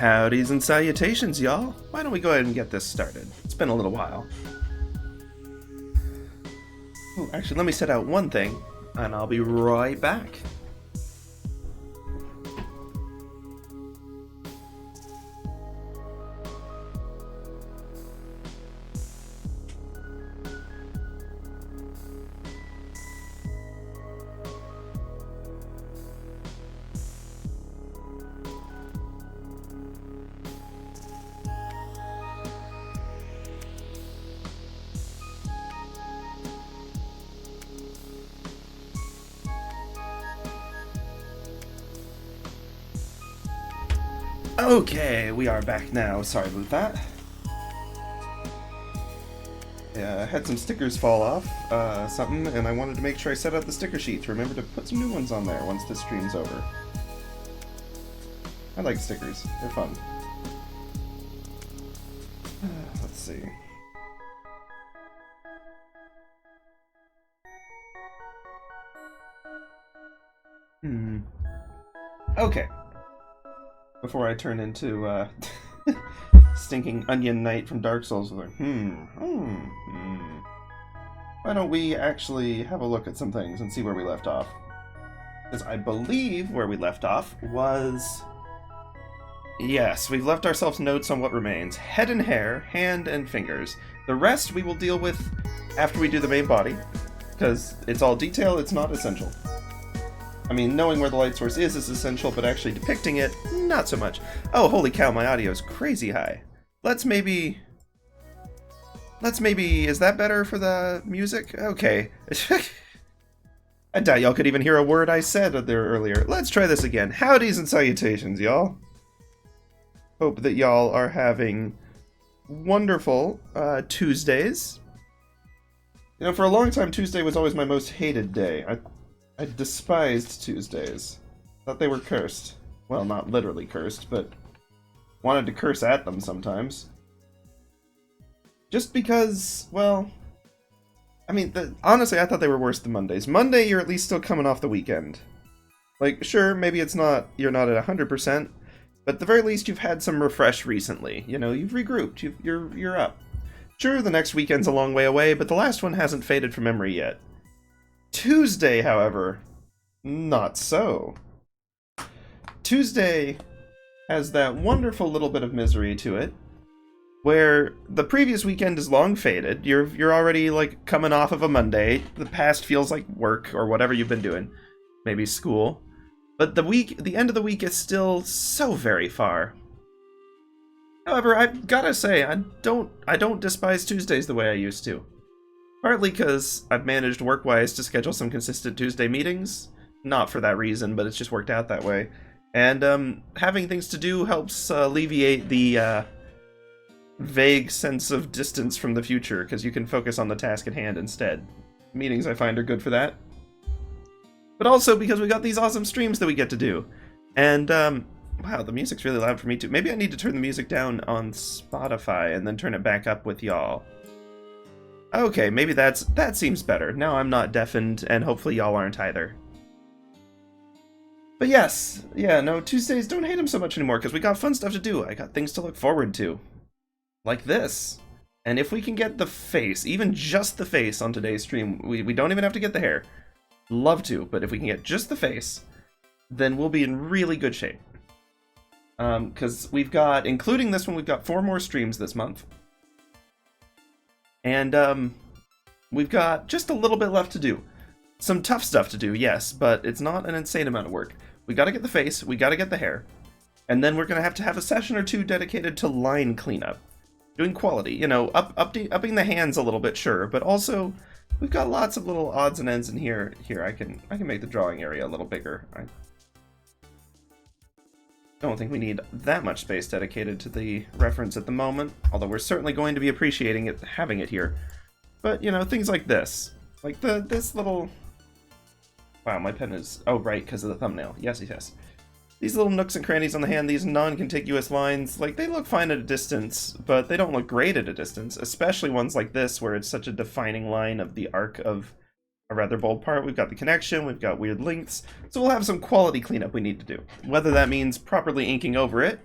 Howdys and salutations, y'all. Why don't we go ahead and get this started? It's been a little while. Ooh, actually, let me set out one thing, and I'll be right back. Okay, we are back now. Sorry about that. Yeah, I had some stickers fall off, and I wanted to make sure I set out the sticker sheet to remember to put some new ones on there once this stream's over. I like stickers. They're fun. Let's see. Okay. Before I turn into, stinking onion knight from Dark Souls with why don't we actually have a look at some things and see where we left off? Because I believe where we left off was... Yes, we've left ourselves notes on what remains. Head and hair, hand and fingers. The rest we will deal with after we do the main body, because it's all detail, it's not essential. I mean, knowing where the light source is essential, but actually depicting it, not so much. Oh, holy cow, my audio's crazy high. Let's maybe, is that better for the music? Okay. I doubt y'all could even hear a word I said there earlier. Let's try this again. Howdys and salutations, y'all. Hope that y'all are having wonderful Tuesdays. You know, for a long time, Tuesday was always my most hated day. I despised Tuesdays. Thought they were cursed. Well, not literally cursed, but wanted to curse at them sometimes. Just because, well... I mean, honestly, I thought they were worse than Mondays. Monday, you're at least still coming off the weekend. Like, sure, maybe you're not at 100%, but at the very least, you've had some refresh recently. You know, you've regrouped, you're up. Sure, the next weekend's a long way away, but the last one hasn't faded from memory yet. Tuesday, however, not so. Tuesday has that wonderful little bit of misery to it, where the previous weekend is long faded. You're already like coming off of a Monday. The past feels like work or whatever you've been doing, maybe school. But the end of the week is still so very far. However, I've gotta say, I don't despise Tuesdays the way I used to. Partly because I've managed work-wise to schedule some consistent Tuesday meetings. Not for that reason, but it's just worked out that way. And having things to do helps alleviate the vague sense of distance from the future, because you can focus on the task at hand instead. Meetings, I find, are good for that. But also because we got these awesome streams that we get to do. And, wow, the music's really loud for me too. Maybe I need to turn the music down on Spotify and then turn it back up with y'all. Okay, maybe that seems better. Now I'm not deafened, and hopefully y'all aren't either. But yes, yeah, no, Tuesdays, don't hate them so much anymore, because we got fun stuff to do. I got things to look forward to. Like this. And if we can get the face, even just the face on today's stream, we don't even have to get the hair. Love to, but if we can get just the face, then we'll be in really good shape. Because we've got, including this one, we've got 4 more streams this month. And, we've got just a little bit left to do. Some tough stuff to do, yes, but it's not an insane amount of work. We gotta get the face, we gotta get the hair, and then we're gonna have to have a session or two dedicated to line cleanup. Doing quality, you know, upping the hands a little bit, sure, but also, we've got lots of little odds and ends in here. Here, I can make the drawing area a little bigger. I don't think we need that much space dedicated to the reference at the moment, although we're certainly going to be appreciating it, having it here. But, you know, things like this. Like this little... Wow, my pen is... Oh, right, because of the thumbnail. Yes, yes. These little nooks and crannies on the hand, these non-contiguous lines, like, they look fine at a distance, but they don't look great at a distance, especially ones like this, where it's such a defining line of the arc of a rather bold part. We've got the connection, we've got weird lengths, so we'll have some quality cleanup we need to do. Whether that means properly inking over it,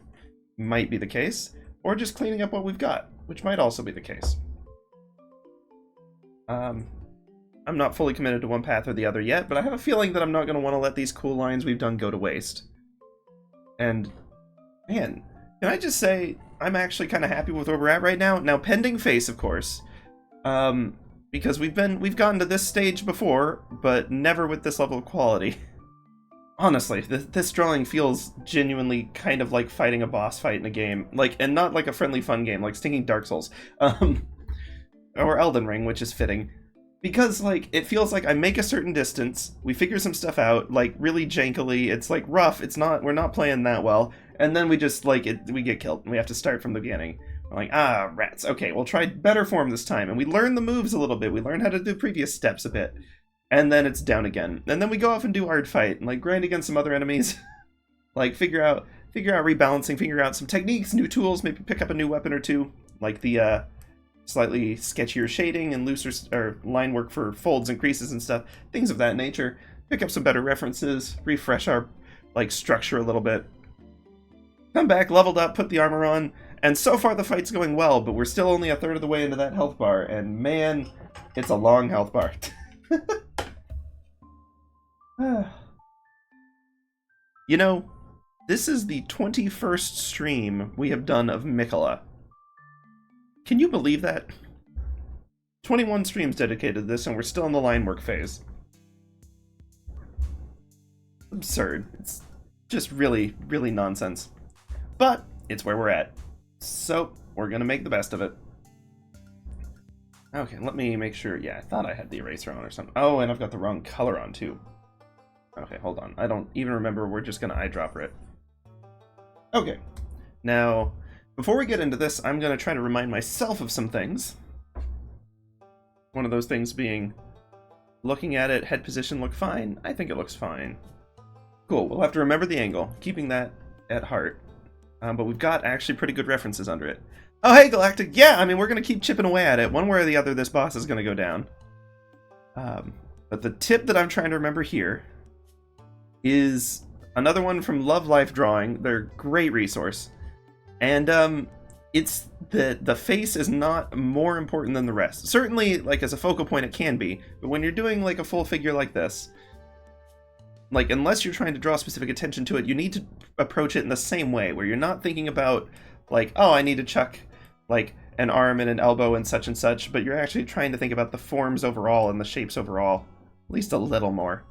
might be the case, or just cleaning up what we've got, which might also be the case. I'm not fully committed to one path or the other yet, but I have a feeling that I'm not going to want to let these cool lines we've done go to waste. And, man, can I just say, I'm actually kind of happy with where we're at right now. Now, pending face, of course, because we've gotten to this stage before, but never with this level of quality. Honestly, this drawing feels genuinely kind of like fighting a boss fight in a game, like, and not like a friendly fun game, like stinking Dark Souls, or Elden Ring, which is fitting, because like it feels like I make a certain distance, we figure some stuff out, like really jankily, it's like rough, we're not playing that well, and then we just like we get killed, and we have to start from the beginning. We're like, ah, rats. Okay, we'll try better form this time, and we learn the moves a little bit, we learn how to do previous steps a bit. And then it's down again. And then we go off and do hard fight and like grind against some other enemies. Like figure out rebalancing, figure out some techniques, new tools, maybe pick up a new weapon or two, like the slightly sketchier shading and looser or line work for folds and creases and stuff, things of that nature. Pick up some better references, refresh our like structure a little bit. Come back, leveled up, put the armor on, and so far the fight's going well, but we're still only a third of the way into that health bar, and man, it's a long health bar. You know, this is the 21st stream we have done of Miquella. Can you believe that? 21 streams dedicated to this, and we're still in the line work phase. Absurd. It's just really, really nonsense. But it's where we're at. So, we're gonna make the best of it. Okay, let me make sure. Yeah, I thought I had the eraser on or something. Oh, and I've got the wrong color on, too. Okay, hold on. I don't even remember. We're just going to eyedropper it. Okay. Now, before we get into this, I'm going to try to remind myself of some things. One of those things being, looking at it, head position look fine? I think it looks fine. Cool, we'll have to remember the angle, keeping that at heart. But we've got actually pretty good references under it. Oh, hey, Galactic! Yeah, I mean, we're going to keep chipping away at it. One way or the other, this boss is going to go down. But the tip that I'm trying to remember here is another one from Love Life Drawing. They're a great resource. And it's the face is not more important than the rest. Certainly, like, as a focal point, it can be. But when you're doing, like, a full figure like this, like, unless you're trying to draw specific attention to it, you need to approach it in the same way, where you're not thinking about, like, oh, I need to chuck, like, an arm and an elbow and such, but you're actually trying to think about the forms overall and the shapes overall. At least a little more.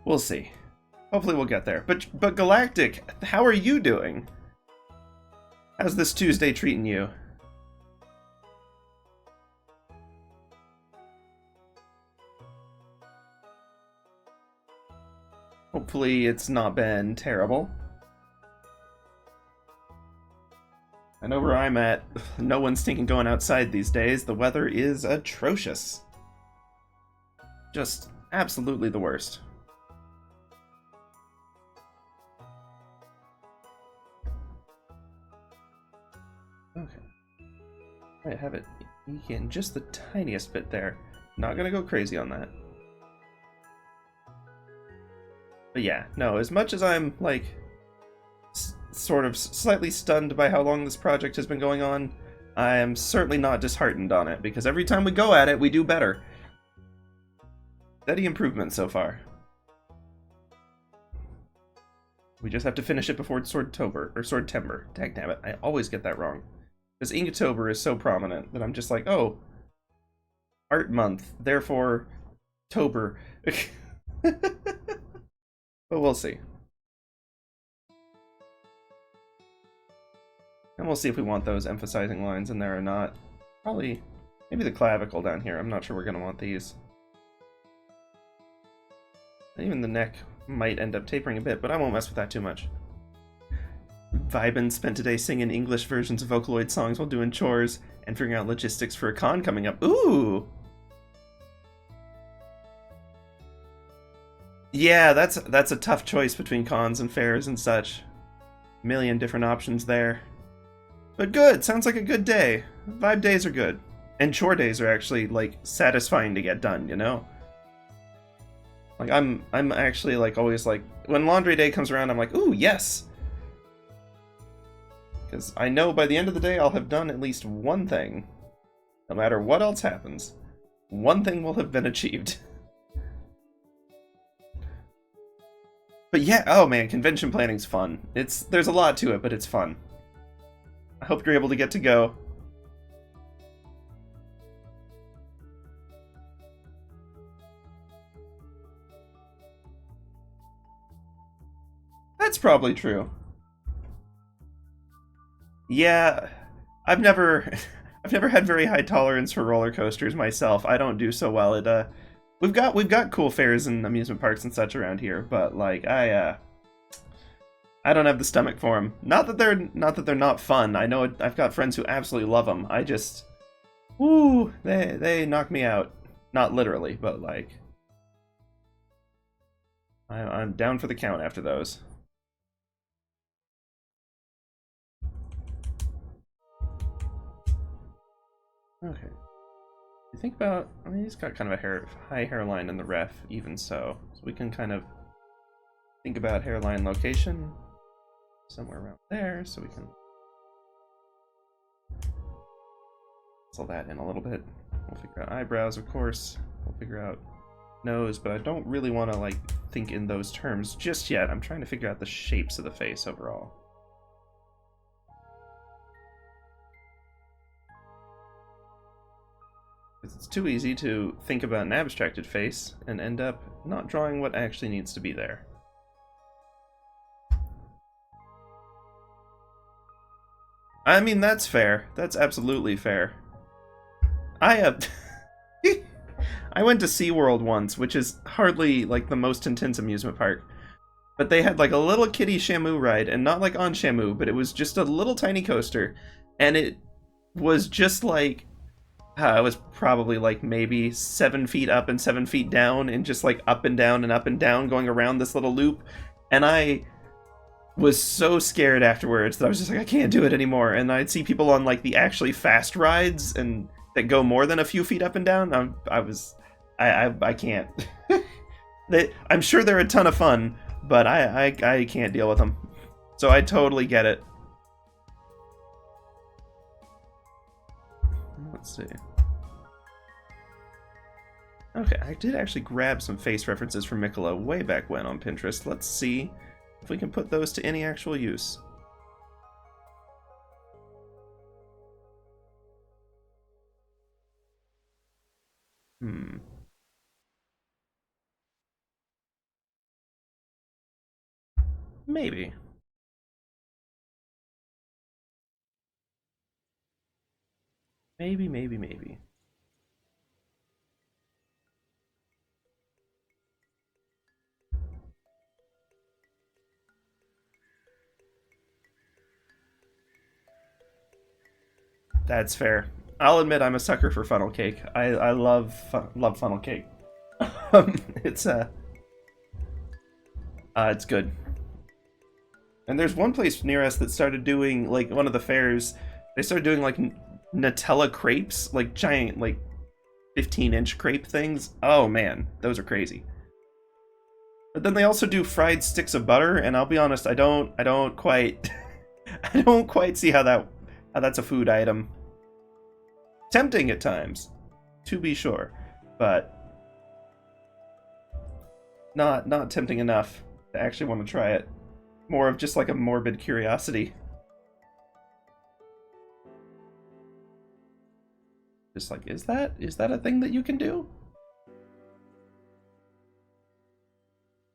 We'll see. Hopefully we'll get there. But Galactic, how are you doing? How's this Tuesday treating you? Hopefully it's not been terrible. I know where I'm at. No one's thinking going outside these days. The weather is atrocious. Just absolutely the worst. Okay. I have it in just the tiniest bit there. Not gonna go crazy on that. But yeah, no, as much as I'm, like, sort of slightly stunned by how long this project has been going on, I am certainly not disheartened on it, because every time we go at it, we do better. Steady improvement so far. We just have to finish it before Swordtober, or Swordtember. Dagnabbit, I always get that wrong. Because Inktober is so prominent that I'm just like, oh, art month, therefore, Tober. But we'll see. And we'll see if we want those emphasizing lines in there or not. Probably, maybe the clavicle down here. I'm not sure we're going to want these. Even the neck might end up tapering a bit, but I won't mess with that too much. Vibin spent today singing English versions of Vocaloid songs while doing chores and figuring out logistics for a con coming up. Ooh! Yeah, that's a tough choice between cons and fairs and such. A million different options there. But good, sounds like a good day. Vibe days are good. And chore days are actually, like, satisfying to get done, you know? Like, I'm actually, like, always, like, when laundry day comes around, I'm like, ooh, yes! Because I know by the end of the day I'll have done at least one thing. No matter what else happens, one thing will have been achieved. But yeah, oh man, convention planning's fun. There's a lot to it, but it's fun. I hope you're able to get to go. That's probably true. Yeah, I've never had very high tolerance for roller coasters myself. I don't do so well at we've got cool fairs and amusement parks and such around here, but like I don't have the stomach for them. Not that they're not fun. I know I've got friends who absolutely love them. I just, woo, they knock me out. Not literally, but like I'm down for the count after those. Okay. You think about, I mean, he's got kind of a high hairline in the ref, even so. So we can kind of think about hairline location somewhere around there, so we can pencil that in a little bit. We'll figure out eyebrows, of course. We'll figure out nose, but I don't really want to like think in those terms just yet. I'm trying to figure out the shapes of the face overall. It's too easy to think about an abstracted face and end up not drawing what actually needs to be there. I mean, that's fair. That's absolutely fair. I went to SeaWorld once, which is hardly like the most intense amusement park. But they had like a little kiddie Shamu ride, and not like on Shamu, but it was just a little tiny coaster. And it was just like, it was probably like maybe 7 feet up and 7 feet down, and just like up and down and up and down going around this little loop. And I was so scared afterwards that I was just like, I can't do it anymore. And I'd see people on like the actually fast rides and that go more than a few feet up and down. I can't. I'm sure they're a ton of fun, but I can't deal with them. So I totally get it. Let's see. Okay, I did actually grab some face references from Miquella way back when on Pinterest. Let's see if we can put those to any actual use. Maybe. Maybe. That's fair. I'll admit I'm a sucker for funnel cake. I love funnel cake. It's good. And there's one place near us that started doing like one of the fairs. They started doing like Nutella crepes, like giant, like 15-inch crepe things. Oh man, those are crazy. But then they also do fried sticks of butter, and I'll be honest, I don't quite I don't quite see how that's a food item. Tempting at times, to be sure, but not tempting enough to actually want to try it. More of just like a morbid curiosity. Just like, is that a thing that you can do?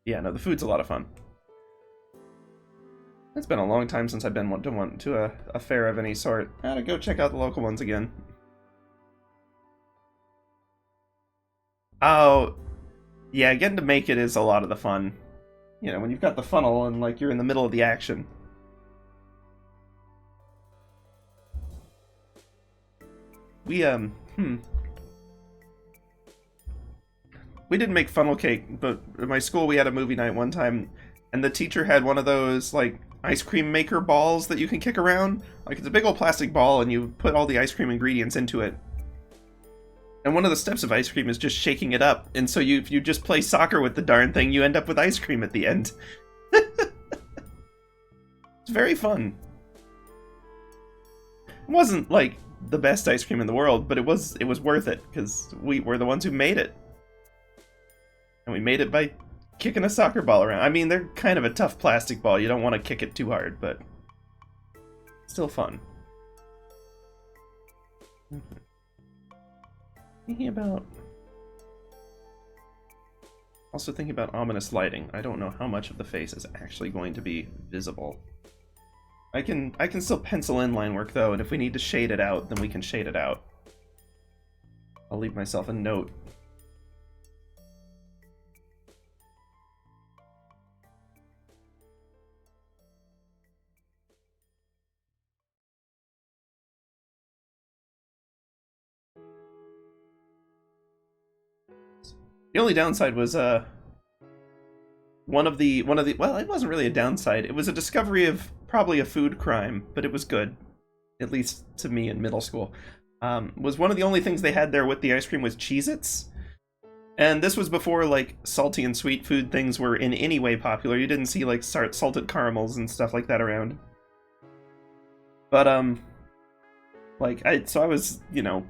Yeah, no, the food's a lot of fun. It's been a long time since I've been to a fair of any sort. I gotta go check out the local ones again. Oh, yeah, getting to make it is a lot of the fun. You know, when you've got the funnel and like you're in the middle of the action. We we didn't make funnel cake, but at my school we had a movie night one time, and the teacher had one of those like ice cream maker balls that you can kick around. Like, it's a big old plastic ball and you put all the ice cream ingredients into it. And one of the steps of ice cream is just shaking it up. And so if you just play soccer with the darn thing, you end up with ice cream at the end. It's very fun. wasn't like the best ice cream in the world, but it was worth it because we were the ones who made it. And we made it by kicking a soccer ball around. I mean, they're kind of a tough plastic ball. You don't want to kick it too hard, but still fun. Thinking about... Also thinking about ominous lighting. I don't know how much of the face is actually going to be visible. I can still pencil in line work though, and if we need to shade it out, then we can shade it out. I'll leave myself a note. The only downside was one of the well, it wasn't really a downside. It was a discovery of probably a food crime, but it was good, at least to me in middle school. Was one of the only things they had there with the ice cream was Cheez-Its. And this was before like salty and sweet food things were in any way popular. You didn't see like salted caramels and stuff like that around. But like I was, you know,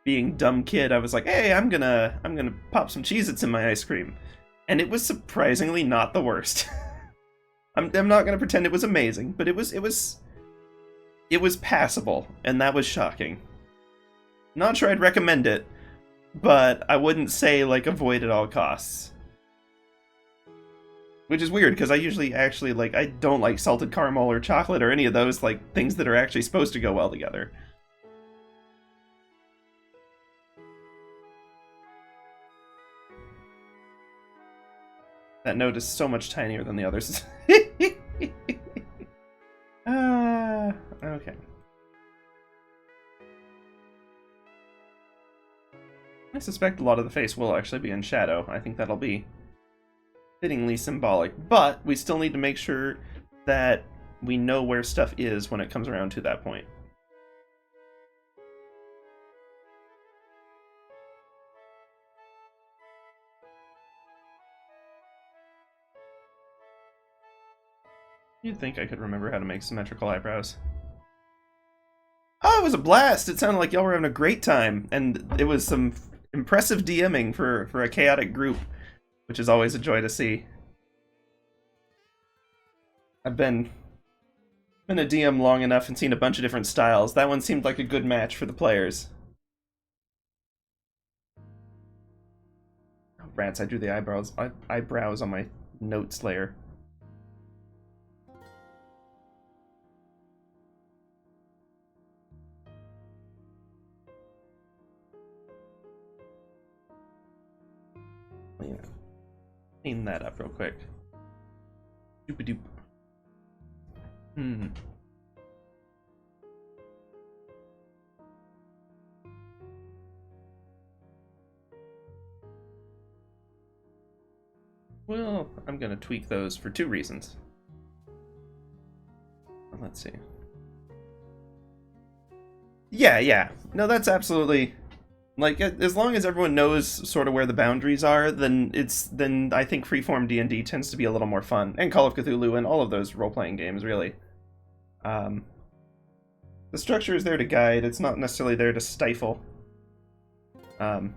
being dumb kid, I was like, hey, I'm gonna pop some Cheez-Its in my ice cream. And it was surprisingly not the worst. I'm not gonna pretend it was amazing, but it was passable, and that was shocking. Not sure I'd recommend it, but I wouldn't say like avoid at all costs. Which is weird, because I usually actually like, I don't like salted caramel or chocolate or any of those like things that are actually supposed to go well together. That note is so much tinier than the others. Okay. I suspect a lot of the face will actually be in shadow. I think that'll be fittingly symbolic, but we still need to make sure that we know where stuff is when it comes around to that point. You'd think I could remember how to make symmetrical eyebrows. Oh, it was a blast! It sounded like y'all were having a great time, and it was some impressive DMing for a chaotic group, which is always a joy to see. I've been a DM long enough and seen a bunch of different styles. That one seemed like a good match for the players. Oh, rats, I drew the eyebrows on my notes layer. Clean that up real quick. Doop-a-doop. Well, I'm gonna tweak those for two reasons. Let's see. Yeah. No, that's absolutely... Like, as long as everyone knows sort of where the boundaries are, then I think freeform D&D tends to be a little more fun. And Call of Cthulhu and all of those role-playing games, really. The structure is there to guide, it's not necessarily there to stifle. And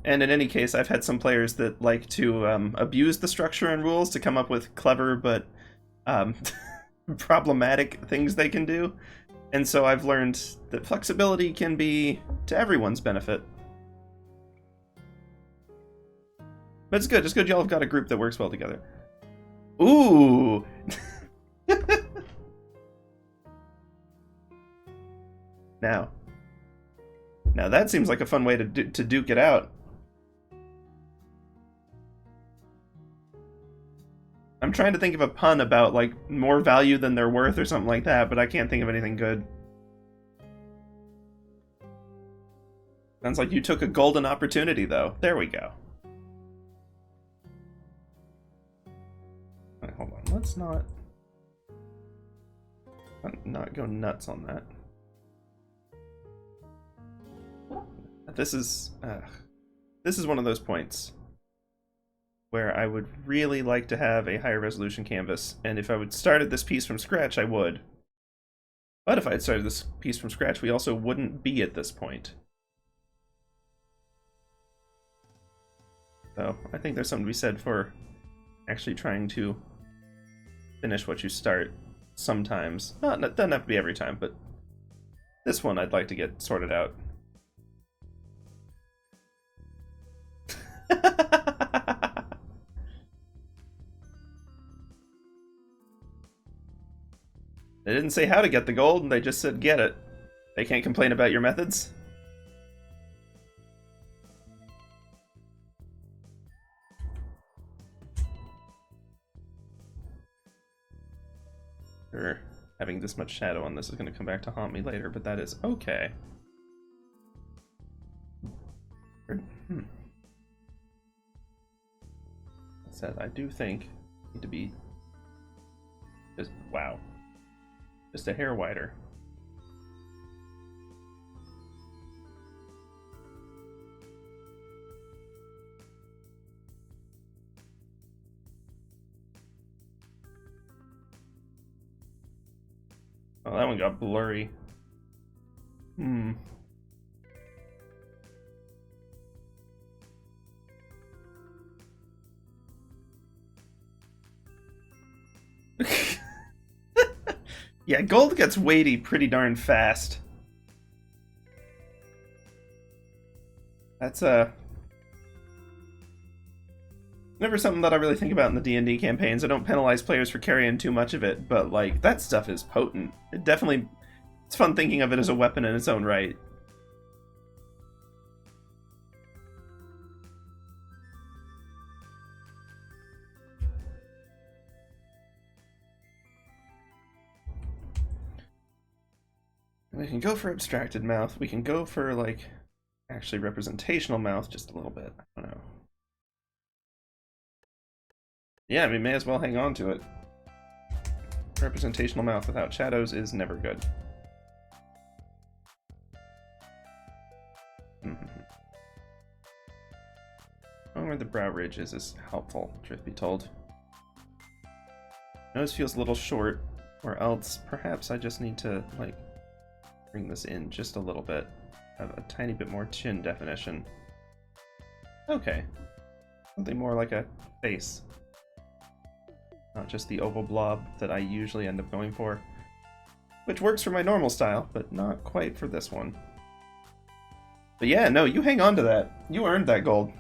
in any case, I've had some players that like to abuse the structure and rules to come up with clever but problematic things they can do. And so I've learned that flexibility can be to everyone's benefit. But it's good y'all have got a group that works well together. Ooh! Now that seems like a fun way to duke it out. I'm trying to think of a pun about, like, more value than they're worth or something like that, but I can't think of anything good. Sounds like you took a golden opportunity, though. There we go. Right, hold on. Let's not go nuts on that. This is one of those points where I would really like to have a higher resolution canvas, and if I would started this piece from scratch, I would. But if I had started this piece from scratch, we also wouldn't be at this point. So I think there's something to be said for actually trying to finish what you start sometimes. It doesn't have to be every time, but this one I'd like to get sorted out. They didn't say how to get the gold, and they just said get it. They can't complain about your methods. Sure, having this much shadow on this is going to come back to haunt me later, but that is okay. That said, I do think I need to be just, wow, just a hair wider. Oh, that one got blurry. Yeah, gold gets weighty pretty darn fast. That's never something that I really think about in the D&D campaigns. I don't penalize players for carrying too much of it, but like that stuff is potent. It's fun thinking of it as a weapon in its own right. We can go for abstracted mouth. We can go for, like, actually representational mouth just a little bit. I don't know. Yeah, we may as well hang on to it. Representational mouth without shadows is never good. Knowing where the brow ridge is helpful, truth be told. Nose feels a little short, or else perhaps I just need to, like, bring this in just a little bit. Have a tiny bit more chin definition. Okay. Something more like a face. Not just the oval blob that I usually end up going for. Which works for my normal style, but not quite for this one. But yeah, no, you hang on to that. You earned that gold.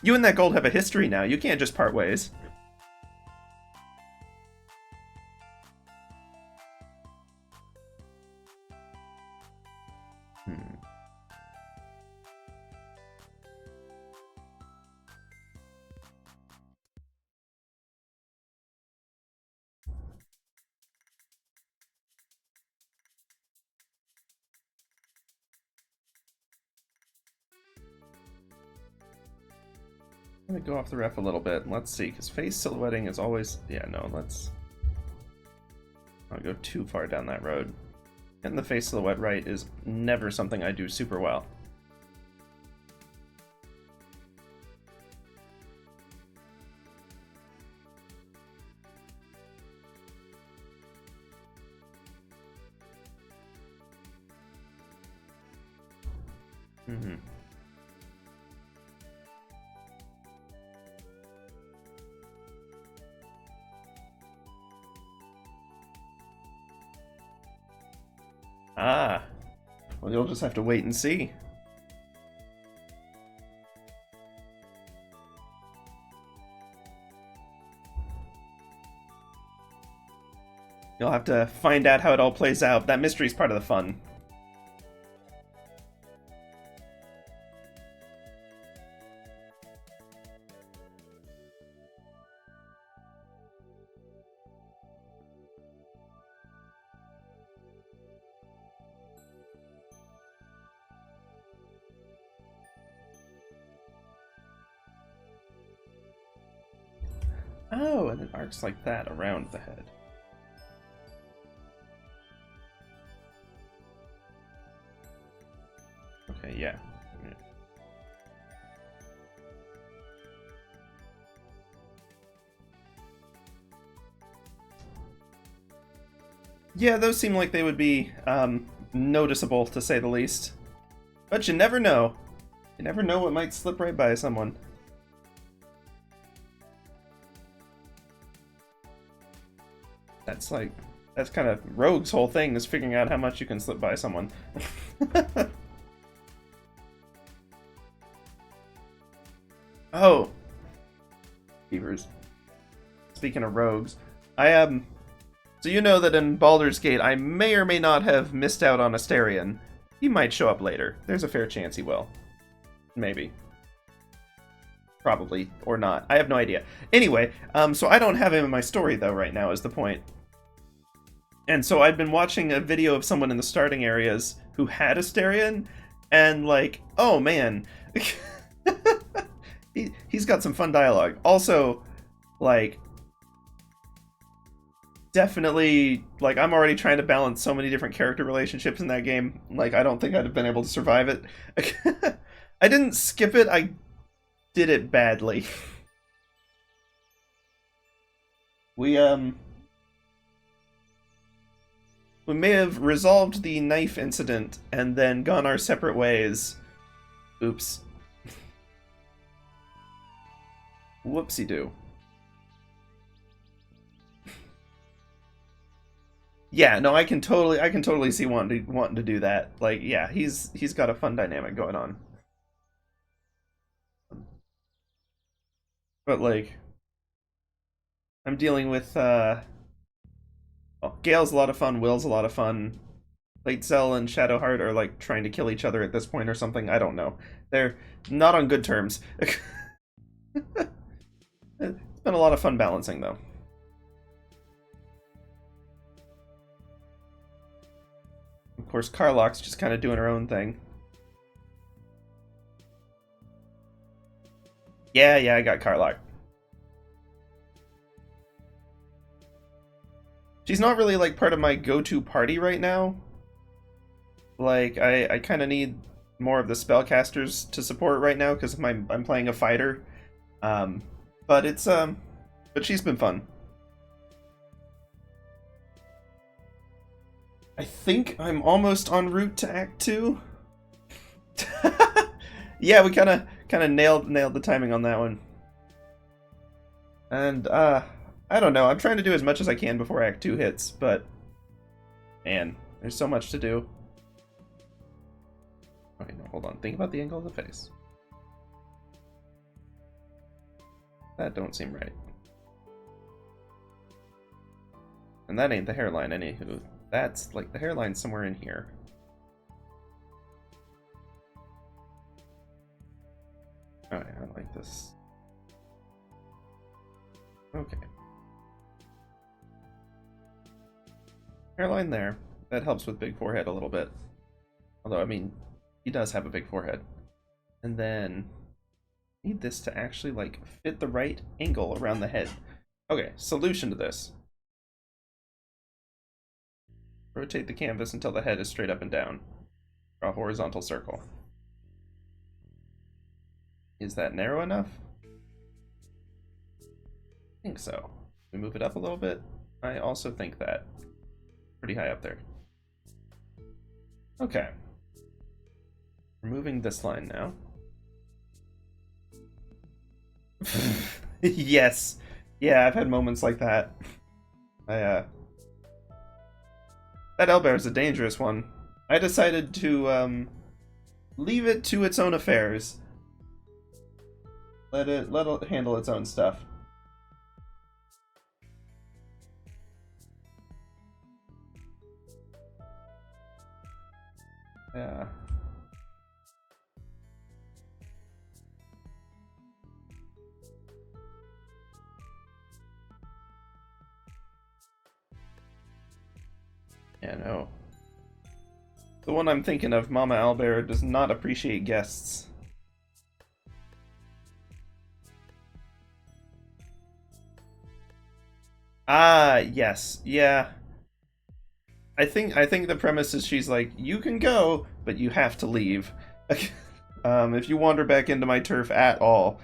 You and that gold have a history now. You can't just part ways. I'm gonna go off the ref a little bit. Let's see, because face silhouetting is always... Yeah, no, let's not go too far down that road. Getting the face silhouette right is never something I do super well. Ah, well, you'll just have to wait and see. You'll have to find out how it all plays out. That mystery's part of the fun. Oh, and it arcs like that around the head. Okay, yeah. Yeah, those seem like they would be noticeable, to say the least. But you never know. You never know what might slip right by someone. That's kind of Rogue's whole thing, is figuring out how much you can slip by someone. Oh. Beavers. Speaking of rogues, so you know that in Baldur's Gate, I may or may not have missed out on Astarion. He might show up later. There's a fair chance he will. Maybe. Probably. Or not. I have no idea. Anyway, so I don't have him in my story, though, right now, is the point. And so I've been watching a video of someone in the starting areas who had Astarion, and like, oh man. He's got some fun dialogue. Also, like, definitely, like, I'm already trying to balance so many different character relationships in that game. Like, I don't think I'd have been able to survive it. I didn't skip it, I did it badly. We may have resolved the knife incident and then gone our separate ways. Oops. Whoopsie-doo. Yeah, no, I can totally see wanting to do that. Like, yeah, he's got a fun dynamic going on. But like, I'm dealing with Gale's a lot of fun, Will's a lot of fun. Late Cell and Shadowheart are like trying to kill each other at this point or something. I don't know. They're not on good terms. It's been a lot of fun balancing, though. Of course, Carlock's just kind of doing her own thing. Yeah, I got Carlock. She's not really, like, part of my go-to party right now. Like, I kind of need more of the spellcasters to support right now, because I'm playing a fighter. But it's, but she's been fun. I think I'm almost en route to Act 2. Yeah, we kind of nailed the timing on that one. And I don't know. I'm trying to do as much as I can before Act 2 hits, but man, there's so much to do. Okay, no, hold on. Think about the angle of the face. That don't seem right. And that ain't the hairline, anywho. That's, like, the hairline's somewhere in here. Alright, I like this. Okay. Hairline there. That helps with big forehead a little bit. Although, I mean, he does have a big forehead. And then need this to actually, like, fit the right angle around the head. Okay, solution to this. Rotate the canvas until the head is straight up and down. Draw a horizontal circle. Is that narrow enough? I think so. We move it up a little bit. I also think that. Pretty high up there. Okay. Removing this line now. Yes. Yeah, I've had moments like that. That owlbear is a dangerous one. I decided to leave it to its own affairs. Let it handle its own stuff. Yeah. Yeah, no. The one I'm thinking of, Mama Owlbear, does not appreciate guests. Ah, yes. Yeah. I think the premise is she's like, you can go, but you have to leave. If you wander back into my turf at all,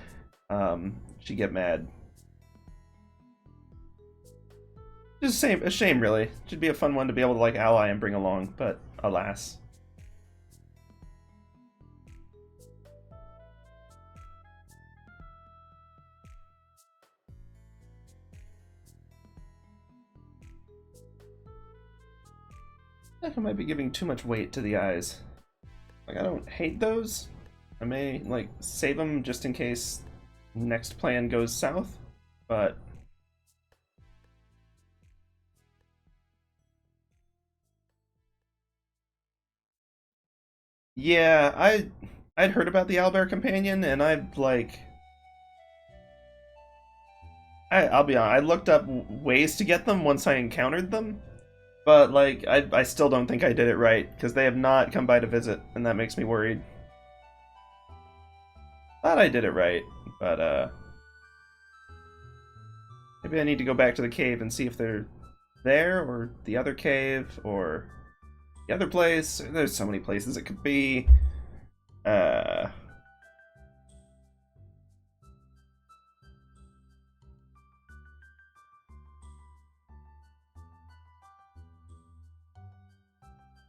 she get mad. Just a shame, really. Should be a fun one to be able to, like, ally and bring along, but alas. I think I might be giving too much weight to the eyes. Like, I don't hate those. I may, like, save them just in case next plan goes south, but... Yeah, I'd heard about the Owlbear Companion, and I'd, like... I'll be honest, I looked up ways to get them once I encountered them, but, like, I still don't think I did it right, because they have not come by to visit, and that makes me worried. Thought I did it right, but, maybe I need to go back to the cave and see if they're there, or the other cave, or the other place. There's so many places it could be.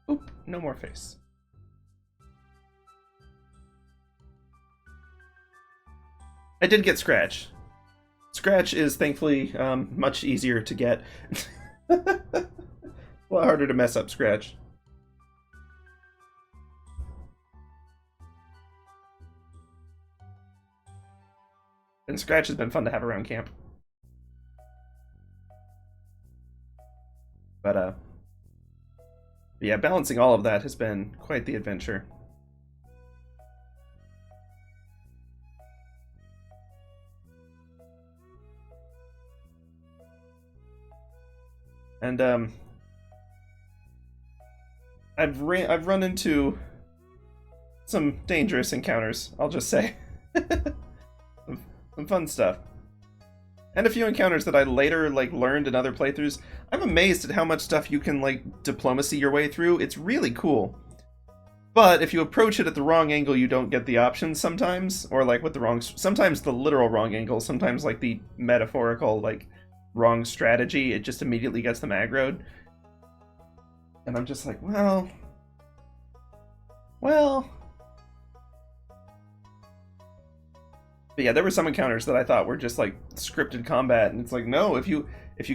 Oop, no more face. I did get Scratch. Scratch is thankfully much easier to get. A lot harder to mess up Scratch. And Scratch has been fun to have around camp. But yeah, balancing all of that has been quite the adventure. And I've run into some dangerous encounters, I'll just say. Some fun stuff. And a few encounters that I later, like, learned in other playthroughs. I'm amazed at how much stuff you can, like, diplomacy your way through. It's really cool. But if you approach it at the wrong angle, you don't get the options sometimes. Or, like, with the wrong... Sometimes the literal wrong angle. Sometimes, like, the metaphorical, like, wrong strategy. It just immediately gets them aggroed. And I'm just like, well... But yeah, there were some encounters that I thought were just like scripted combat, and it's like, no, if you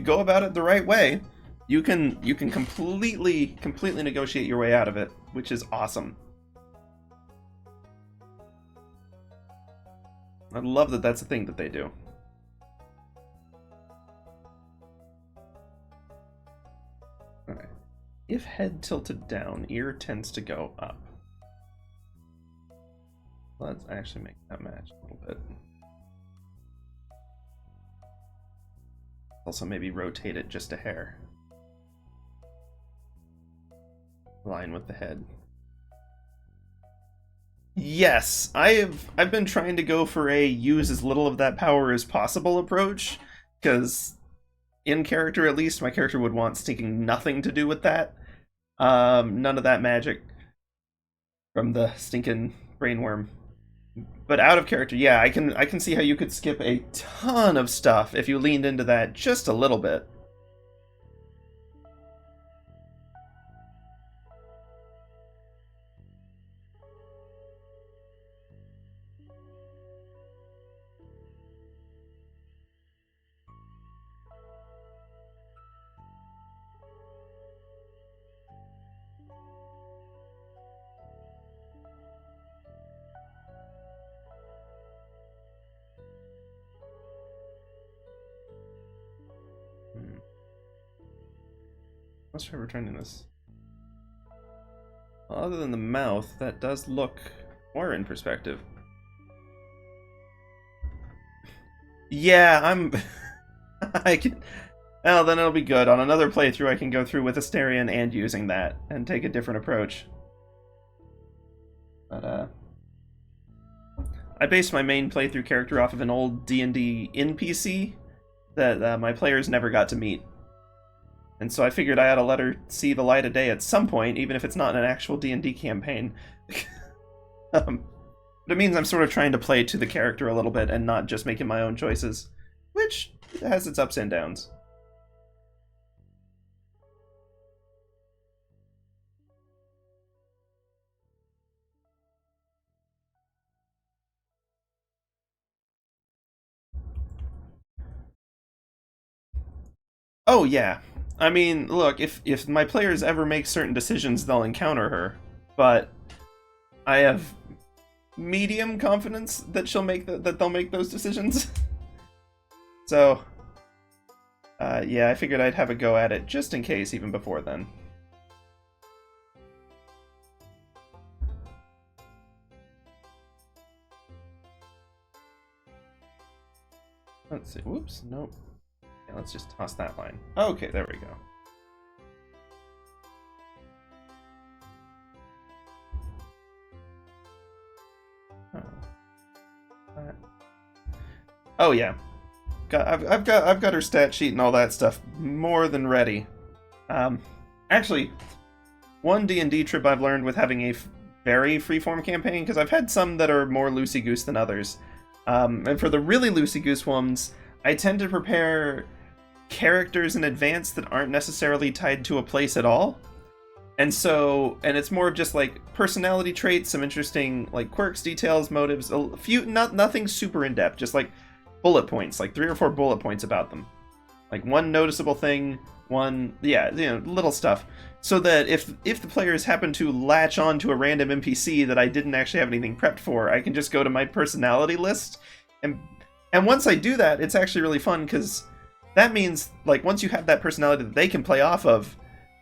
go about it the right way, you can completely negotiate your way out of it, which is awesome. I love that that's a thing that they do. Alright. If head tilted down, ear tends to go up. Let's actually make that match a little bit. Also maybe rotate it just a hair. Line with the head. Yes, I've been trying to go for a use as little of that power as possible approach, because in character at least, my character would want stinking nothing to do with that. None of that magic from the stinking brainworm. But out of character, yeah, I can see how you could skip a ton of stuff if you leaned into that just a little bit. Let's try returning this. Well, other than the mouth, that does look more in perspective. Yeah, I can... Well, then it'll be good. On another playthrough, I can go through with Asterion and using that, and take a different approach. But, I based my main playthrough character off of an old D&D NPC that my players never got to meet. And so I figured I ought to let her see the light of day at some point, even if it's not in an actual D&D campaign. But it means I'm sort of trying to play to the character a little bit and not just making my own choices, which has its ups and downs. Oh yeah. I mean, look, if my players ever make certain decisions, they'll encounter her. But I have medium confidence that that they'll make those decisions. So, yeah, I figured I'd have a go at it just in case, even before then. Let's see. Whoops. Nope. Yeah, let's just toss that line. Okay, there we go. Oh yeah, I've got her stat sheet and all that stuff more than ready. Actually, one D&D trip I've learned with having a very freeform campaign, because I've had some that are more loosey-goose than others. And for the really loosey-goose ones, I tend to prepare characters in advance that aren't necessarily tied to a place at all. And it's more of just like personality traits, some interesting like quirks, details, motives, a few, nothing super in depth, just like bullet points, like 3 or 4 bullet points about them. Like one noticeable thing, little stuff. So that if the players happen to latch on to a random NPC that I didn't actually have anything prepped for, I can just go to my personality list. And once I do that, it's actually really fun, because that means, like, once you have that personality that they can play off of,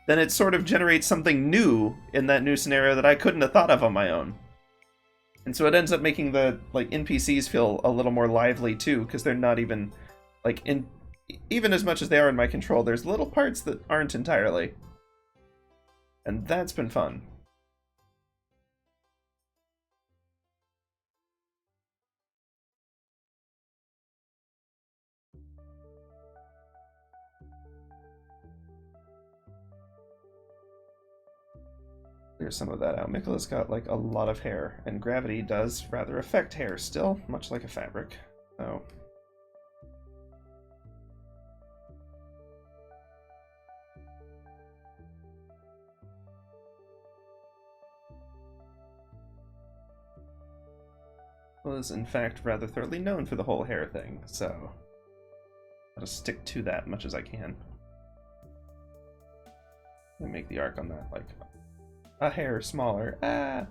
then it sort of generates something new in that new scenario that I couldn't have thought of on my own. And so it ends up making the, like, NPCs feel a little more lively, too, because they're not even, like, even as much as they are in my control, there's little parts that aren't entirely. And that's been fun. There's some of that out. Miquella's got, like, a lot of hair, and gravity does rather affect hair still, much like a fabric. So... was in fact rather thoroughly known for the whole hair thing, so I'll just stick to that much as I can. And make the arc on that like a hair smaller. Ah!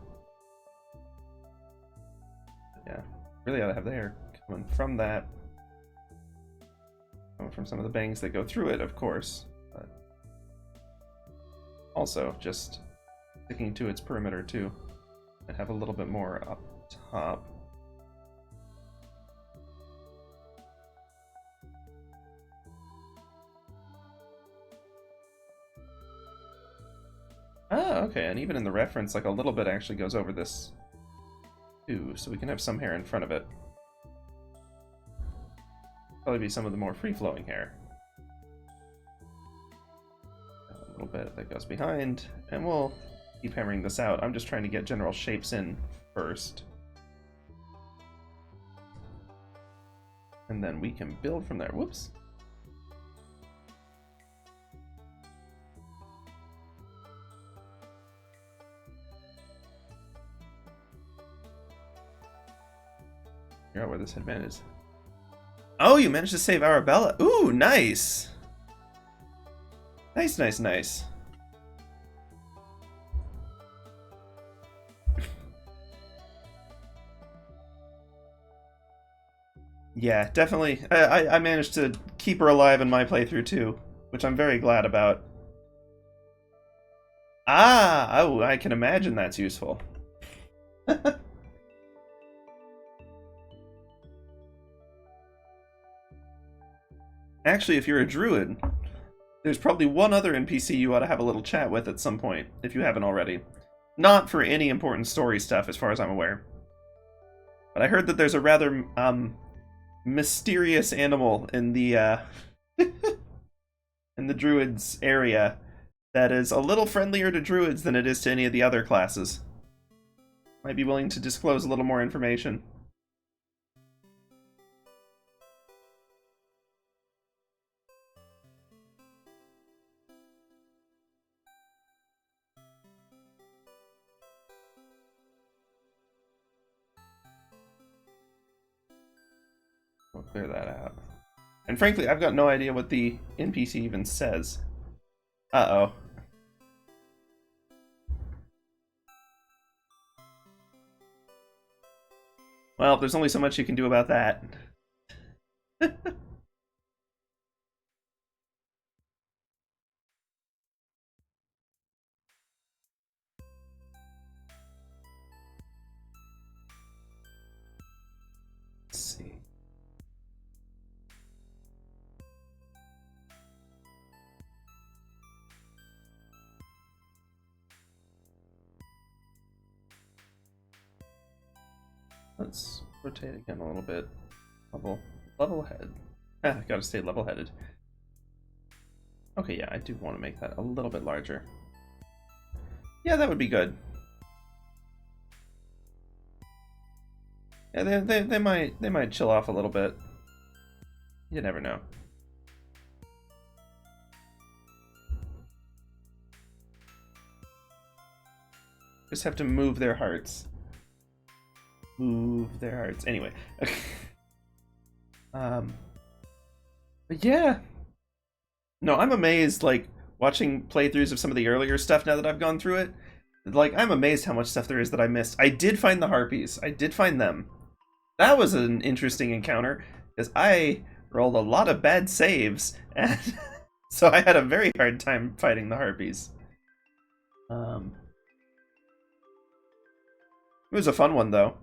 Yeah, really ought to have the hair coming from that. Coming from some of the bangs that go through it, of course. But also just sticking to its perimeter too. And have a little bit more up top. Oh, okay, and even in the reference, like a little bit actually goes over this too, so we can have some hair in front of it. Probably be some of the more free-flowing hair. A little bit that goes behind, and we'll keep hammering this out. I'm just trying to get general shapes in first. And then we can build from there. Whoops. Figure out where this headband is. Oh, you managed to save Arabella. Ooh, nice. Nice, nice, nice. Yeah, definitely. I managed to keep her alive in my playthrough too, which I'm very glad about. Ah, oh, I can imagine that's useful. Actually, if you're a druid, there's probably one other NPC you ought to have a little chat with at some point, if you haven't already. Not for any important story stuff, as far as I'm aware. But I heard that there's a rather, mysterious animal in the, in the druids area that is a little friendlier to druids than it is to any of the other classes. Might be willing to disclose a little more information. We'll clear that out. And frankly, I've got no idea what the NPC even says. Uh-oh. Well, there's only so much you can do about that. Let's see. Let's rotate again a little bit. Level head. Ah, gotta stay level-headed. Okay, yeah, I do want to make that a little bit larger. Yeah, that would be good. Yeah, they might chill off a little bit. You never know. Just have to move their hearts. Move their hearts. Anyway. But yeah. No, I'm amazed, like, watching playthroughs of some of the earlier stuff now that I've gone through it. Like, I'm amazed how much stuff there is that I missed. I did find the harpies. I did find them. That was an interesting encounter, because I rolled a lot of bad saves, and so I had a very hard time fighting the harpies. It was a fun one, though.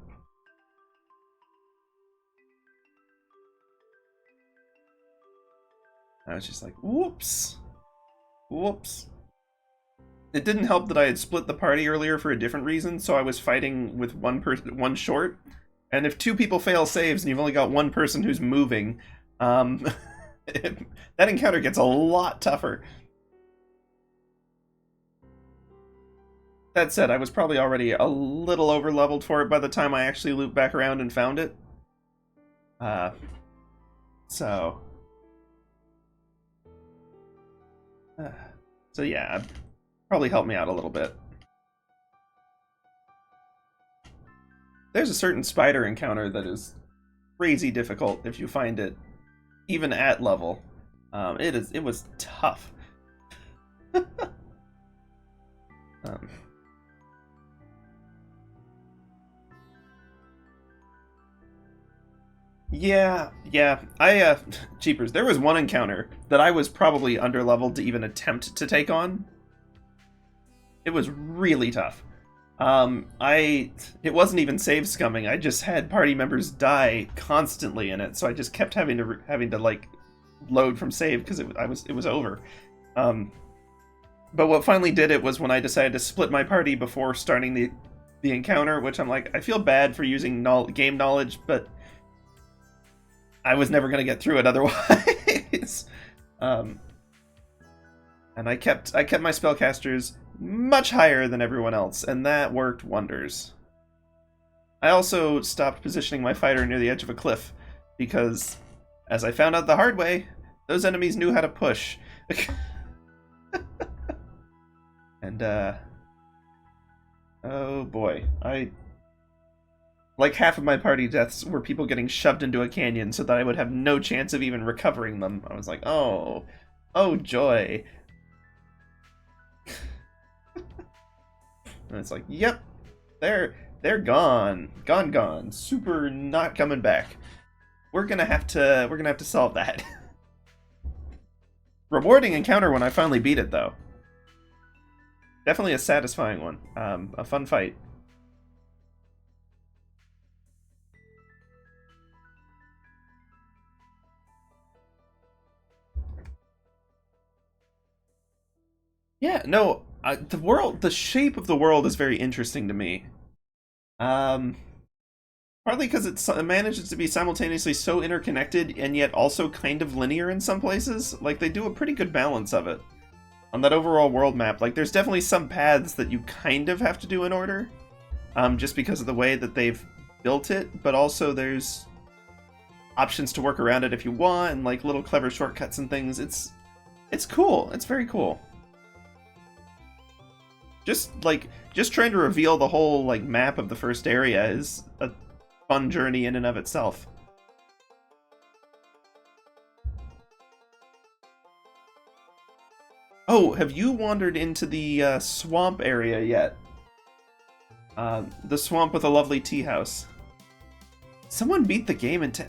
I was just like, whoops. Whoops. It didn't help that I had split the party earlier for a different reason, so I was fighting with one short. And if two people fail saves and you've only got one person who's moving, that encounter gets a lot tougher. That said, I was probably already a little over-leveled for it by the time I actually looped back around and found it. So yeah, probably helped me out a little bit. There's a certain spider encounter that is crazy difficult if you find it, even at level. It was tough. Yeah, Jeepers, there was one encounter that I was probably underleveled to even attempt to take on. It was really tough. It wasn't even save scumming. I just had party members die constantly in it, so I just kept having to like load from save because it was over. But what finally did it was when I decided to split my party before starting the encounter, which I'm like, I feel bad for using game knowledge, but I was never going to get through it otherwise. And I kept my spellcasters much higher than everyone else, and that worked wonders. I also stopped positioning my fighter near the edge of a cliff, because, as I found out the hard way, those enemies knew how to push. And, oh boy, like half of my party deaths were people getting shoved into a canyon so that I would have no chance of even recovering them. I was like, oh joy. And it's like, yep, they're gone, super not coming back. We're gonna have to solve that. Rewarding encounter when I finally beat it, though. Definitely a satisfying one. A fun fight. Yeah, no, the shape of the world is very interesting to me. Partly because it manages to be simultaneously so interconnected and yet also kind of linear in some places. Like, they do a pretty good balance of it. On that overall world map, like, there's definitely some paths that you kind of have to do in order, just because of the way that they've built it, but also there's options to work around it if you want, and like little clever shortcuts and things. It's cool. It's very cool. Just trying to reveal the whole like map of the first area is a fun journey in and of itself. Oh, have you wandered into the swamp area yet? The swamp with a lovely tea house. Someone beat the game in 10.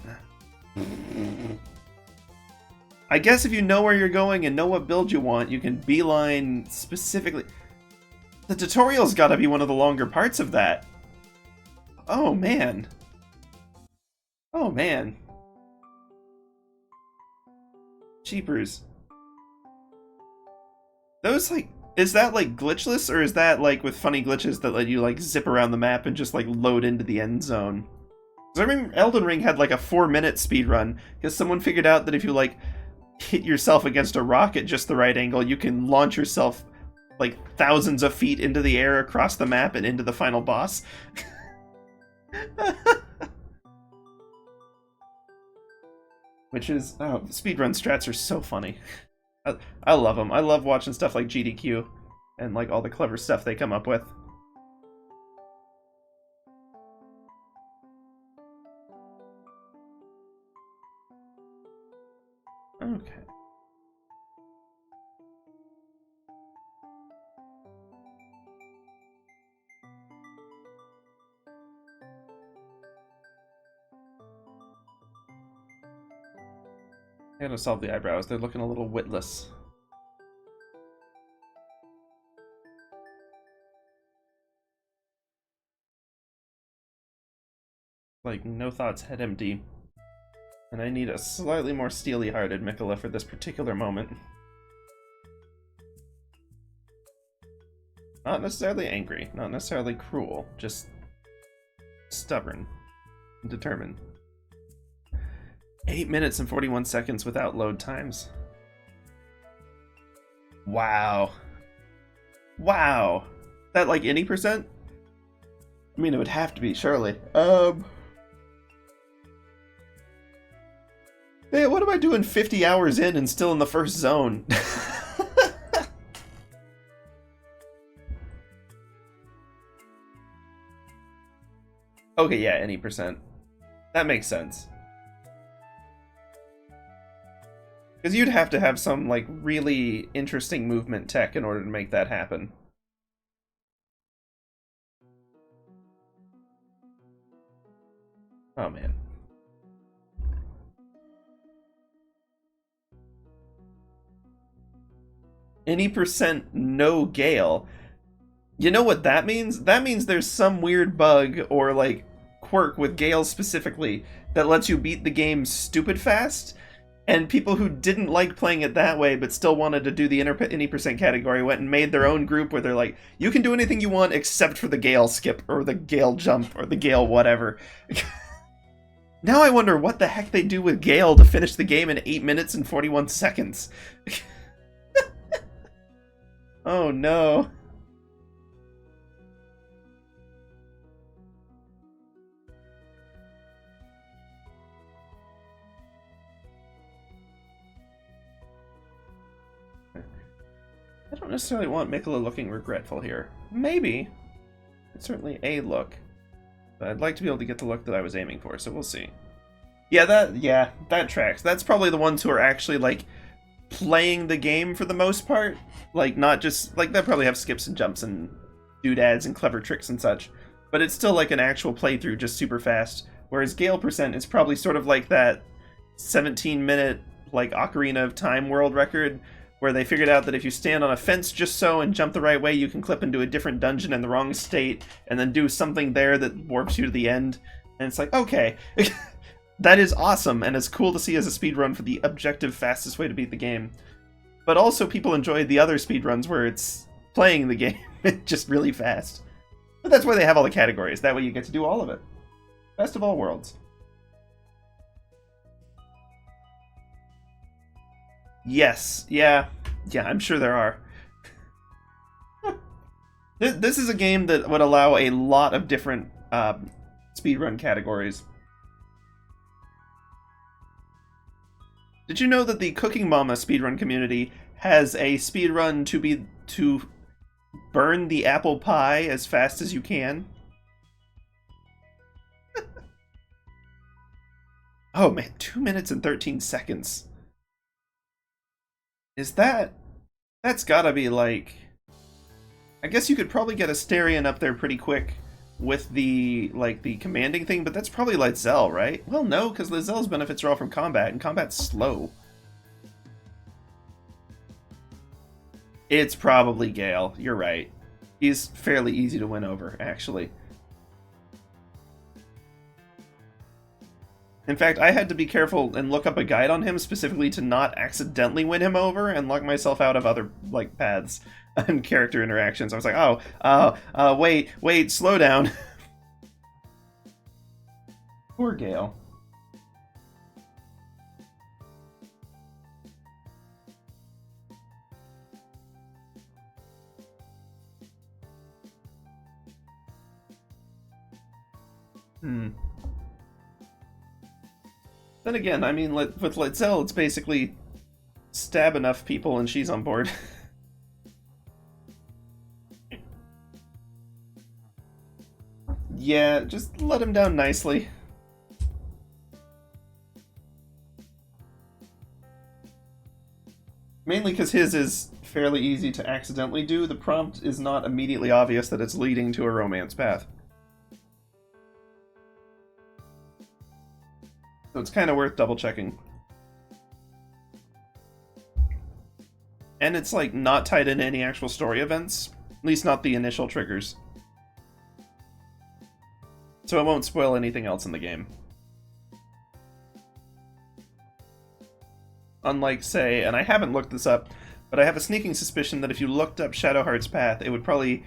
I guess if you know where you're going and know what build you want, you can beeline specifically. The tutorial's gotta be one of the longer parts of that. Oh man. Oh man. Cheapers. Those, like, is that like glitchless, or is that like with funny glitches that let you like zip around the map and just like load into the end zone? Because I remember Elden Ring had like a 4-minute speedrun, because someone figured out that if you like hit yourself against a rock at just the right angle, you can launch yourself like thousands of feet into the air across the map and into the final boss. Which is, oh, speedrun strats are so funny. I love them. I love watching stuff like GDQ and like all the clever stuff they come up with. Okay. I gotta solve the eyebrows. They're looking a little witless. Like, no thoughts, head empty. And I need a slightly more steely-hearted Miquella for this particular moment. Not necessarily angry, not necessarily cruel, just stubborn and determined. 8 minutes and 41 seconds without load times. Wow. Wow. That like any percent? I mean, it would have to be, surely. Hey, what am I doing 50 hours in and still in the first zone? Okay, yeah, any percent. That makes sense. Because you'd have to have some, like, really interesting movement tech in order to make that happen. Oh, man. Any percent no Gale. You know what that means? That means there's some weird bug or, like, quirk with Gale specifically that lets you beat the game stupid fast. And people who didn't like playing it that way but still wanted to do the any percent category went and made their own group where they're like, you can do anything you want except for the Gale skip or the Gale jump or the Gale whatever. Now I wonder what the heck they do with Gale to finish the game in 8 minutes and 41 seconds. Oh no. I don't necessarily want Miquella looking regretful here. Maybe. It's certainly a look. But I'd like to be able to get the look that I was aiming for, so we'll see. Yeah, that tracks. That's probably the ones who are actually, like, playing the game for the most part. Like, not just, like, they'll probably have skips and jumps and doodads and clever tricks and such. But it's still like an actual playthrough, just super fast. Whereas Gale percent is probably sort of like that 17-minute, like, Ocarina of Time world record, where they figured out that if you stand on a fence just so and jump the right way, you can clip into a different dungeon in the wrong state, and then do something there that warps you to the end. And it's like, okay, that is awesome, and it's cool to see as a speedrun for the objective fastest way to beat the game. But also people enjoyed the other speedruns where it's playing the game just really fast. But that's why they have all the categories. That way you get to do all of it. Best of all worlds. Yes, yeah, I'm sure there are. This is a game that would allow a lot of different speedrun categories. Did you know that the Cooking Mama speedrun community has a speedrun to burn the apple pie as fast as you can? Oh man, 2 minutes and 13 seconds. Is that That's gotta be like... I guess you could probably get Asterion up there pretty quick with the, like, the commanding thing, but that's probably Littzel, right? Well, no, because Litzel's benefits are all from combat, and combat's slow. It's probably Gale, you're right. He's fairly easy to win over, actually. In fact, I had to be careful and look up a guide on him specifically to not accidentally win him over and lock myself out of other, like, paths and character interactions. I was like, wait, slow down. Poor Gale. Then again, I mean, with Littzel, it's basically stab enough people and she's on board. Yeah, just let him down nicely. Mainly because his is fairly easy to accidentally do. The prompt is not immediately obvious that it's leading to a romance path. So it's kind of worth double-checking. And it's, like, not tied into any actual story events. At least not the initial triggers. So it won't spoil anything else in the game. Unlike, say, and I haven't looked this up, but I have a sneaking suspicion that if you looked up Shadowheart's path, it would probably,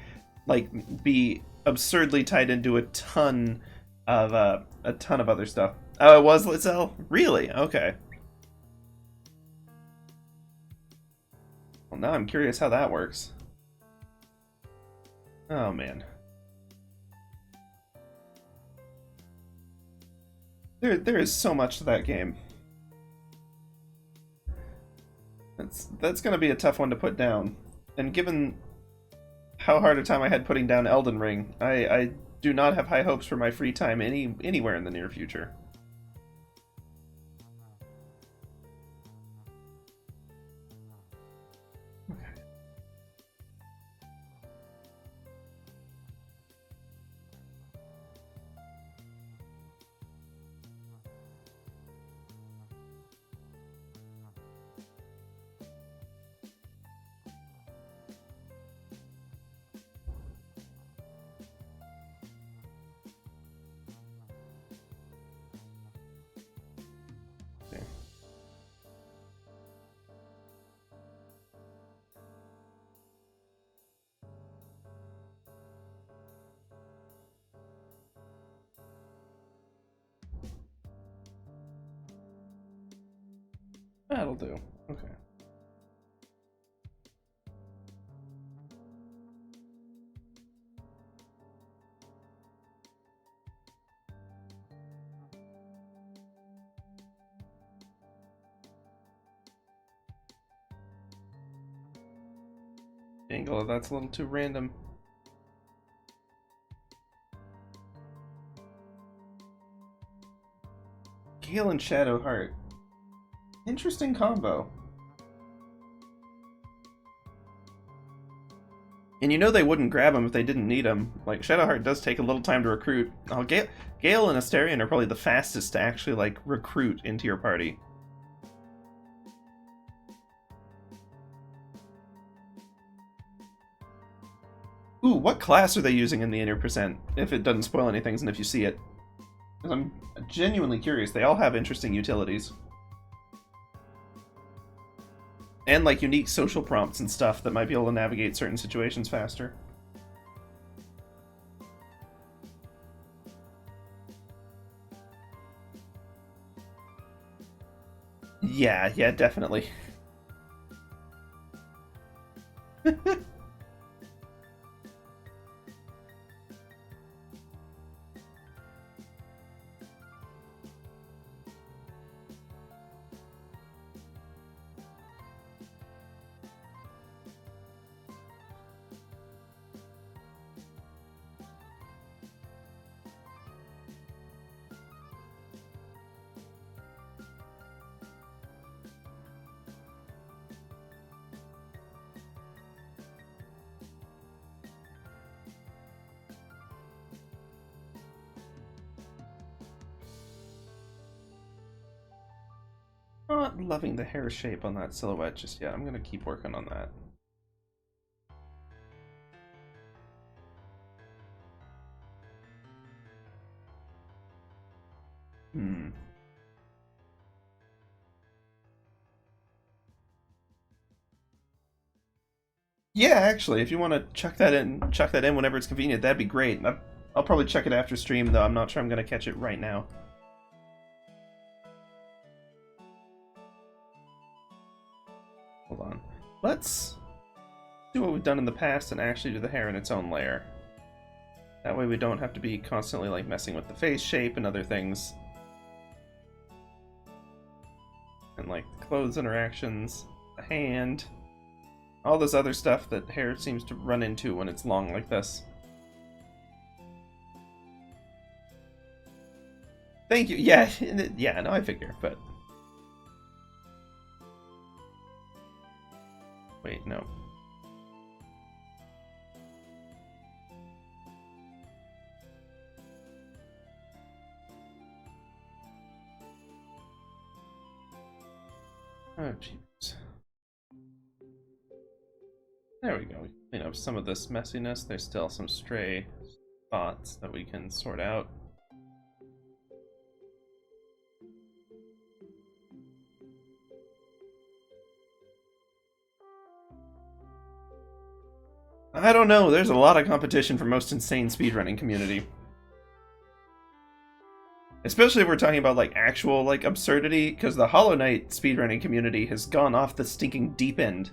like, be absurdly tied into a ton of other stuff. Oh, it was Littzel? Really? Okay. Well, now I'm curious how that works. Oh, man. There is so much to that game. That's going to be a tough one to put down. And given how hard a time I had putting down Elden Ring, I do not have high hopes for my free time anywhere in the near future. That'll do. Okay. Angle, that's a little too random. Gale and Shadowheart. Interesting combo. And you know they wouldn't grab him if they didn't need him. Like, Shadowheart does take a little time to recruit. Oh, Gale and Asterion are probably the fastest to actually, like, recruit into your party. Ooh, what class are they using in the inner percent? If it doesn't spoil anything, and if you see it. Because I'm genuinely curious. They all have interesting utilities. And, like, unique social prompts and stuff that might be able to navigate certain situations faster. Yeah, definitely. Not loving the hair shape on that silhouette just yet. I'm gonna keep working on that. Yeah, actually, if you want to chuck that in whenever it's convenient, that'd be great. I'll probably check it after stream, though. I'm not sure I'm gonna catch it right now. Hold on. Let's do what we've done in the past and actually do the hair in its own layer. That way we don't have to be constantly like messing with the face shape and other things. And like clothes interactions, the hand, all this other stuff that hair seems to run into when it's long like this. Thank you. Yeah, yeah, no, I figure, but... Wait, no. Oh, jeez. There we go. We clean up some of this messiness. There's still some stray spots that we can sort out. I don't know, there's a lot of competition for most insane speedrunning community. Especially if we're talking about like actual like absurdity, because the Hollow Knight speedrunning community has gone off the stinking deep end.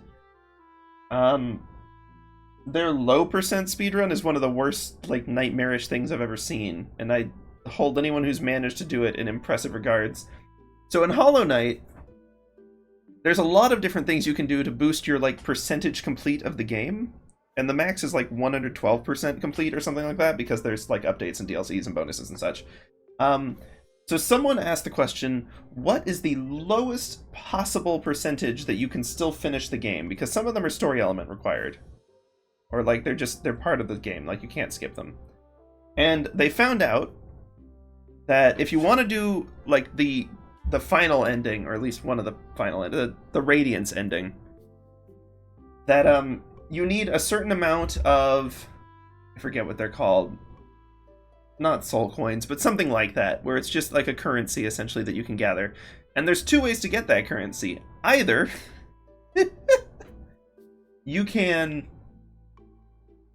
Their low percent speedrun is one of the worst, like, nightmarish things I've ever seen, and I hold anyone who's managed to do it in impressive regards. So in Hollow Knight, there's a lot of different things you can do to boost your, like, percentage complete of the game, and the max is, like, 112% complete or something like that, because there's, like, updates and DLCs and bonuses and such. So someone asked the question, what is the lowest possible percentage that you can still finish the game? Because some of them are story element required. Or like they're part of the game, like you can't skip them. And they found out that if you want to do like the final ending, or at least one of the final the Radiance ending, that you need a certain amount of, I forget what they're called, not soul coins, but something like that, where it's just like a currency essentially that you can gather. And there's two ways to get that currency. Either you can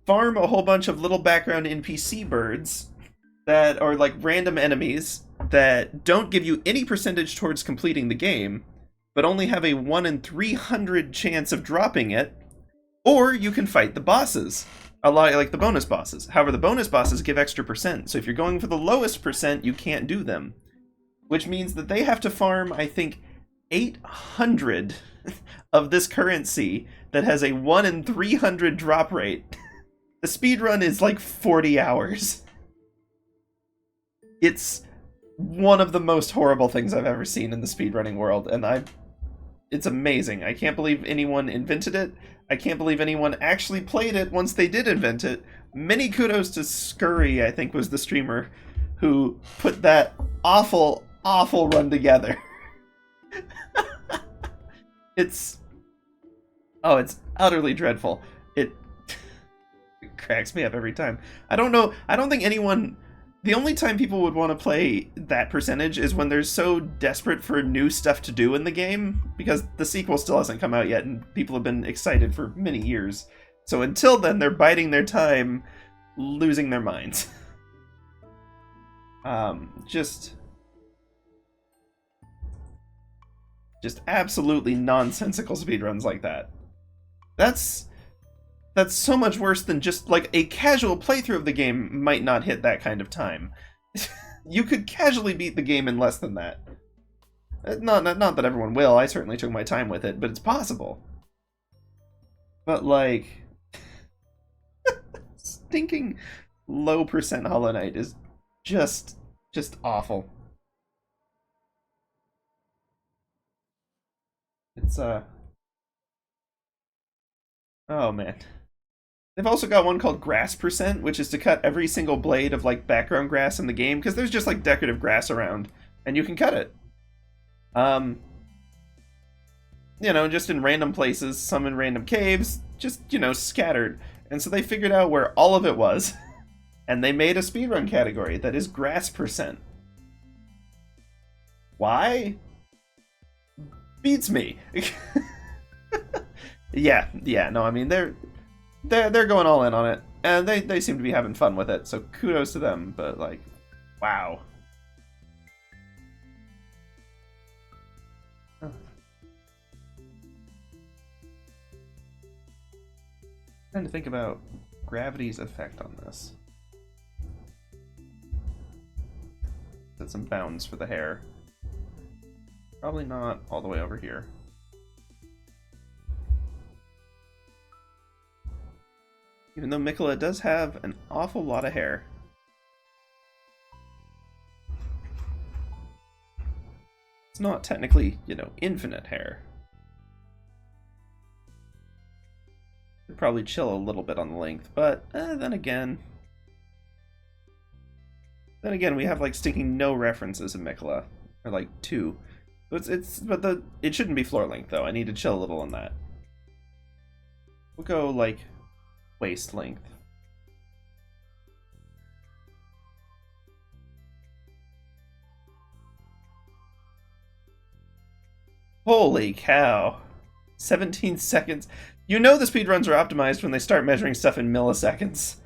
farm a whole bunch of little background NPC birds that are like random enemies that don't give you any percentage towards completing the game, but only have a 1 in 300 chance of dropping it, or you can fight the bosses, a lot like the bonus bosses. However, the bonus bosses give extra percent, so if you're going for the lowest percent, you can't do them, which means that they have to farm, I think, 800 of this currency that has a 1 in 300 drop rate. The speedrun is like 40 hours. It's one of the most horrible things I've ever seen in the speedrunning world, and it's amazing. I can't believe anyone invented it. I can't believe anyone actually played it once they did invent it. Many kudos to Scurry, I think was the streamer, who put that awful, awful run together. It's utterly dreadful. It cracks me up every time. I don't know. I don't think anyone... The only time people would want to play that percentage is when they're so desperate for new stuff to do in the game, because the sequel still hasn't come out yet, and people have been excited for many years. So until then, they're biding their time, losing their minds. Just absolutely nonsensical speedruns like that. That's so much worse than just, like, a casual playthrough of the game might not hit that kind of time. You could casually beat the game in less than that. Not that everyone will, I certainly took my time with it, but it's possible. But, like... stinking low percent Hollow Knight is just awful. It's, oh, man. They've also got one called grass percent, which is to cut every single blade of like background grass in the game, because there's just like decorative grass around, and you can cut it. you know, just in random places, some in random caves, just, you know, scattered. And so they figured out where all of it was, and they made a speedrun category that is grass percent. Why? Beats me. Yeah, no, I mean, they're going all in on it, and they seem to be having fun with it, so kudos to them, but, like, wow. Trying to think about gravity's effect on this. Set some bounds for the hair. Probably not all the way over here. Even though Miquella does have an awful lot of hair. It's not technically, you know, infinite hair. Could probably chill a little bit on the length, but then again, we have like stinking no references in Miquella, or like 2. But it shouldn't be floor length though. I need to chill a little on that. We'll go like waist length. Holy cow. 17 seconds. You know the speedruns are optimized when they start measuring stuff in milliseconds.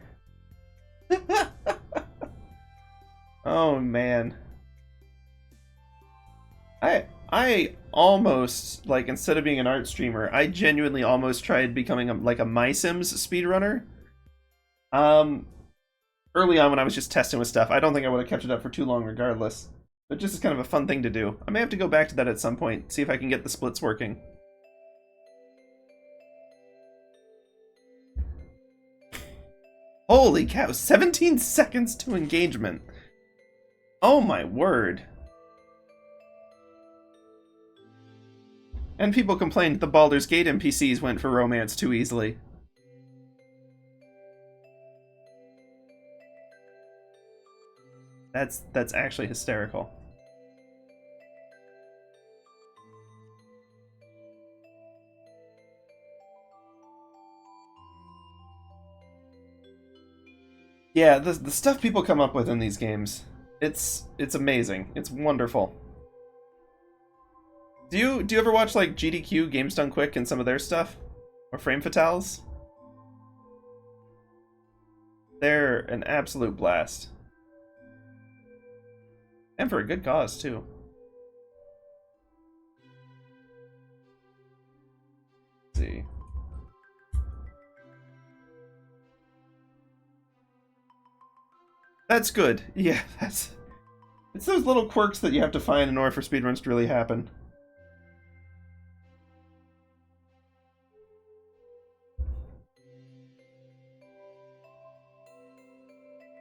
Oh man. I almost, like, instead of being an art streamer, I genuinely almost tried becoming a MySims speedrunner. Early on when I was just testing with stuff. I don't think I would have kept it up for too long regardless. But just as kind of a fun thing to do. I may have to go back to that at some point, see if I can get the splits working. Holy cow, 17 seconds to engagement. Oh my word. And people complained the Baldur's Gate NPCs went for romance too easily. That's actually hysterical. Yeah, the stuff people come up with in these games, it's amazing. It's wonderful. Do you ever watch like GDQ, Games Done Quick, and some of their stuff? Or Frame Fatales? They're an absolute blast. And for a good cause, too. Let's see. That's good. Yeah, it's those little quirks that you have to find in order for speedruns to really happen.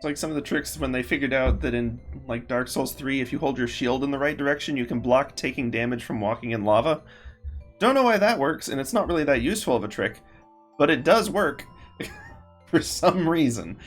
Like some of the tricks when they figured out that in like Dark Souls 3, if you hold your shield in the right direction, you can block taking damage from walking in lava. Don't know why that works, and it's not really that useful of a trick, but it does work for some reason.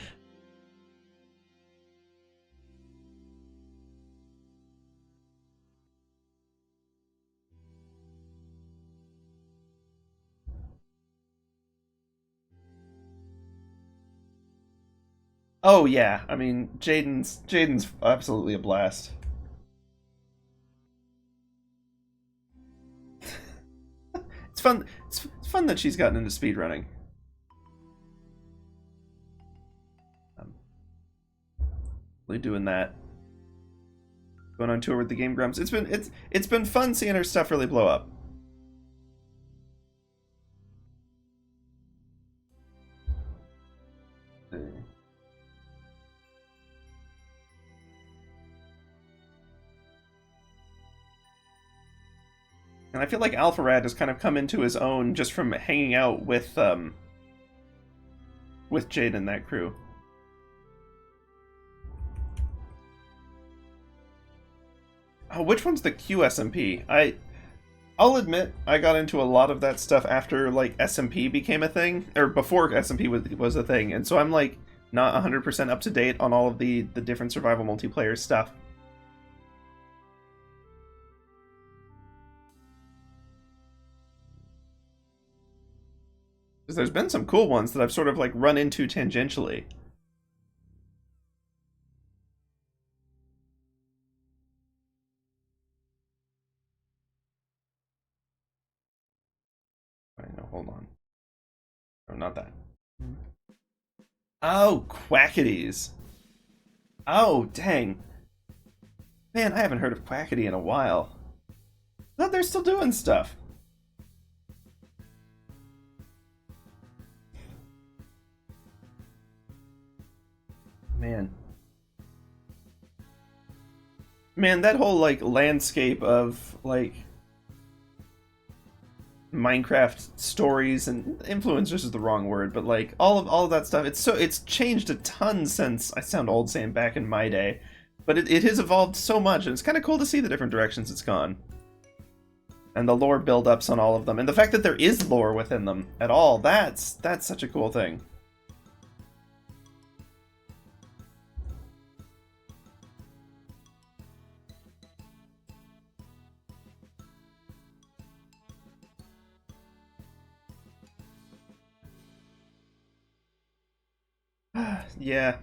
Oh yeah, I mean, Jaden's absolutely a blast. It's fun. It's fun that she's gotten into speedrunning. Really doing that. Going on tour with the Game Grumps. It's been fun seeing her stuff really blow up. And I feel like Alpharad has kind of come into his own just from hanging out with Jade and that crew. Oh, which one's the QSMP? I'll admit I got into a lot of that stuff after like SMP became a thing, or before SMP was a thing, and so I'm like not 100% up to date on all of the different survival multiplayer stuff. Because there's been some cool ones that I've sort of like run into tangentially. Alright, no, hold on. No, not that. Oh, Quackities. Oh, dang. Man, I haven't heard of Quackity in a while. I thought they're still doing stuff. Man. Man, that whole, like, landscape of, like, Minecraft stories and influencers is the wrong word, but like all of that stuff, it's changed a ton since, I sound old saying back in my day, but it has evolved so much, and it's kind of cool to see the different directions it's gone. And the lore build-ups on all of them, and the fact that there is lore within them at all, that's such a cool thing. Yeah.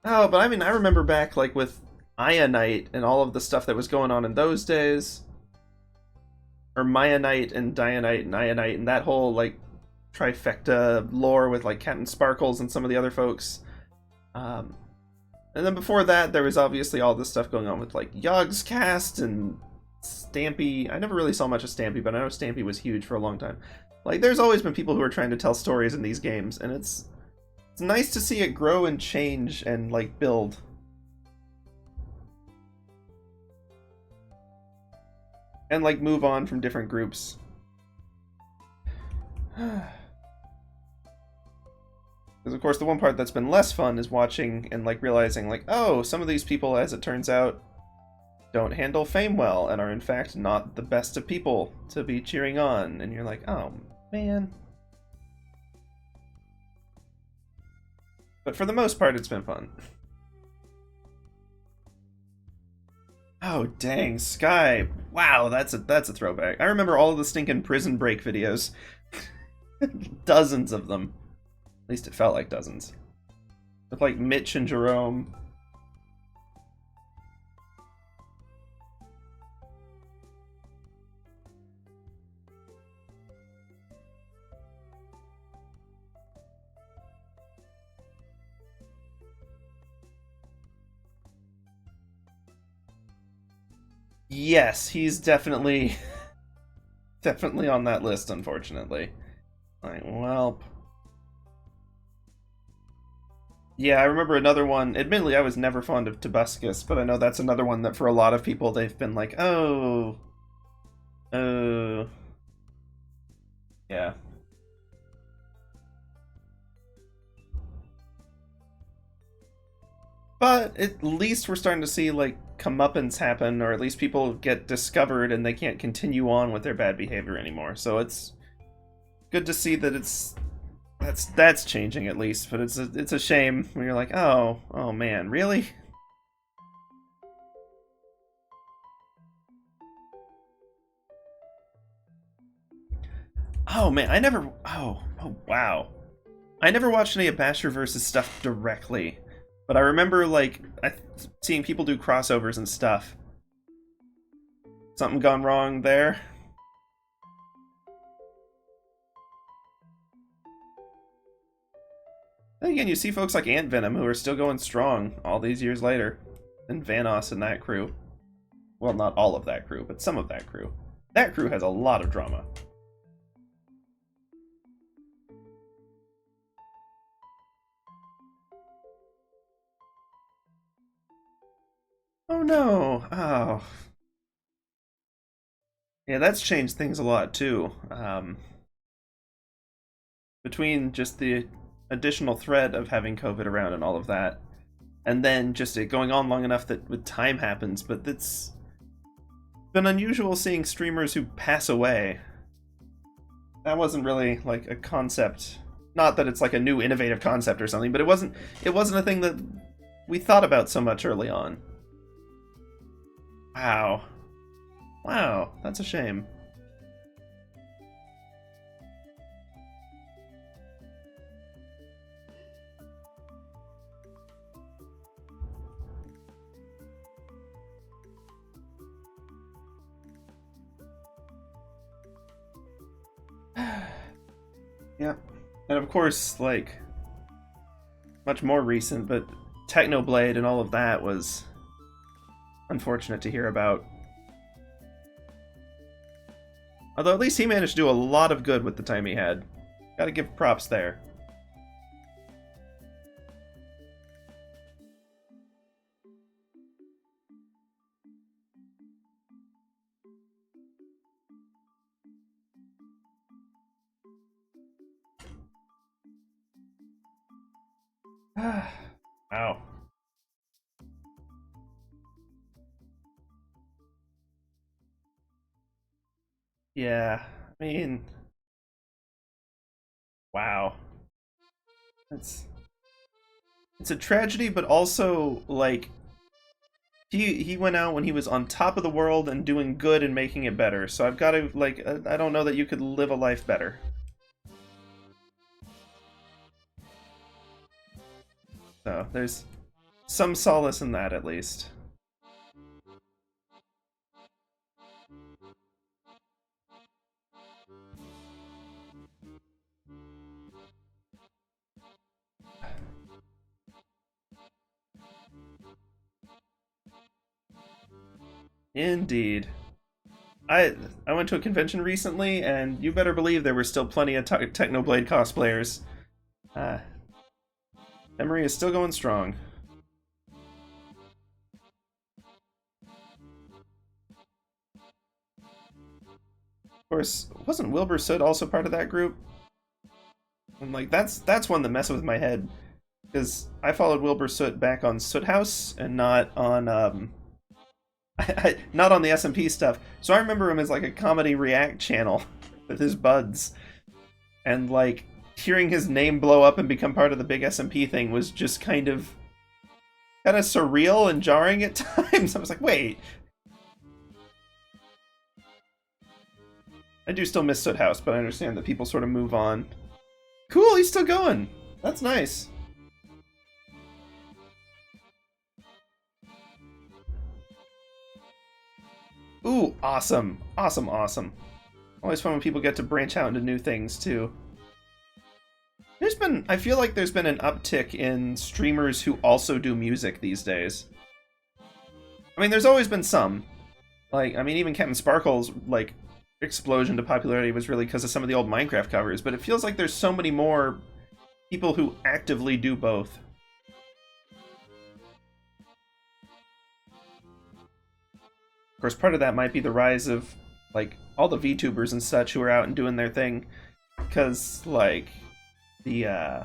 Oh, but I mean, I remember back, like, with Ionite and all of the stuff that was going on in those days. Or Mionite and Dionite and Ionite and that whole, like, trifecta lore with, like, Captain Sparkles and some of the other folks. And then before that, there was obviously all this stuff going on with, like, Yogscast and Stampy. I never really saw much of Stampy, but I know Stampy was huge for a long time. Like, there's always been people who are trying to tell stories in these games, and it's nice to see it grow and change and, like, build. And, like, move on from different groups. Because, of course, the one part that's been less fun is watching and, like, realizing, like, oh, some of these people, as it turns out, don't handle fame well, and are, in fact, not the best of people to be cheering on. And you're like, oh, man. But for the most part, it's been fun. Oh, dang, Sky. Wow, that's a throwback. I remember all of the stinking Prison Break videos. Dozens of them. At least it felt like dozens. With, like, Mitch and Jerome. Yes, he's definitely on that list, unfortunately. Like, well, yeah, I remember another one. Admittedly, I was never fond of Tobuscus, but I know that's another one that for a lot of people they've been like, oh, yeah. But at least we're starting to see, like, comeuppance happen, or at least people get discovered and they can't continue on with their bad behavior anymore. So it's good to see that that's changing at least. But it's a shame when you're like, oh man, really? Oh man, oh wow. I never watched any of Basherverse's stuff directly. But I remember, like, seeing people do crossovers and stuff. Something gone wrong there? Then again, you see folks like Ant Venom who are still going strong all these years later. And Vanoss and that crew. Well, not all of that crew, but some of that crew. That crew has a lot of drama. Oh no! Oh. Yeah, that's changed things a lot too. Between just the additional threat of having COVID around and all of that, and then just it going on long enough that with time happens, but it's been unusual seeing streamers who pass away. That wasn't really like a concept. Not that it's like a new innovative concept or something, but it wasn't a thing that we thought about so much early on. Wow. Wow, that's a shame. Yeah, and of course, like, much more recent, but Technoblade and all of that was unfortunate to hear about. Although at least he managed to do a lot of good with the time he had. Gotta give props there. Wow. Yeah, I mean, wow. It's a tragedy, but also like he went out when he was on top of the world and doing good and making it better. So I've got to like I don't know that you could live a life better. So there's some solace in that at least. Indeed. I went to a convention recently, and you better believe there were still plenty of Technoblade cosplayers. Ah, memory is still going strong. Of course, wasn't Wilbur Soot also part of that group? And like that's one that messes with my head, because I followed Wilbur Soot back on Soot House and not on not on the SMP stuff. So I remember him as like a comedy react channel with his buds, and like hearing his name blow up and become part of the big SMP thing was just kind of surreal and jarring at times. I was like, wait. I do still miss Soot House, but I understand that people sort of move on. Cool, he's still going. That's nice. Ooh, awesome. Awesome, awesome. Always fun when people get to branch out into new things, too. I feel like there's been an uptick in streamers who also do music these days. I mean, there's always been some. Like, I mean, even Captain Sparkle's, like, explosion to popularity was really because of some of the old Minecraft covers, but it feels like there's so many more people who actively do both. Of course, part of that might be the rise of, like, all the VTubers and such who are out and doing their thing, because, like, the,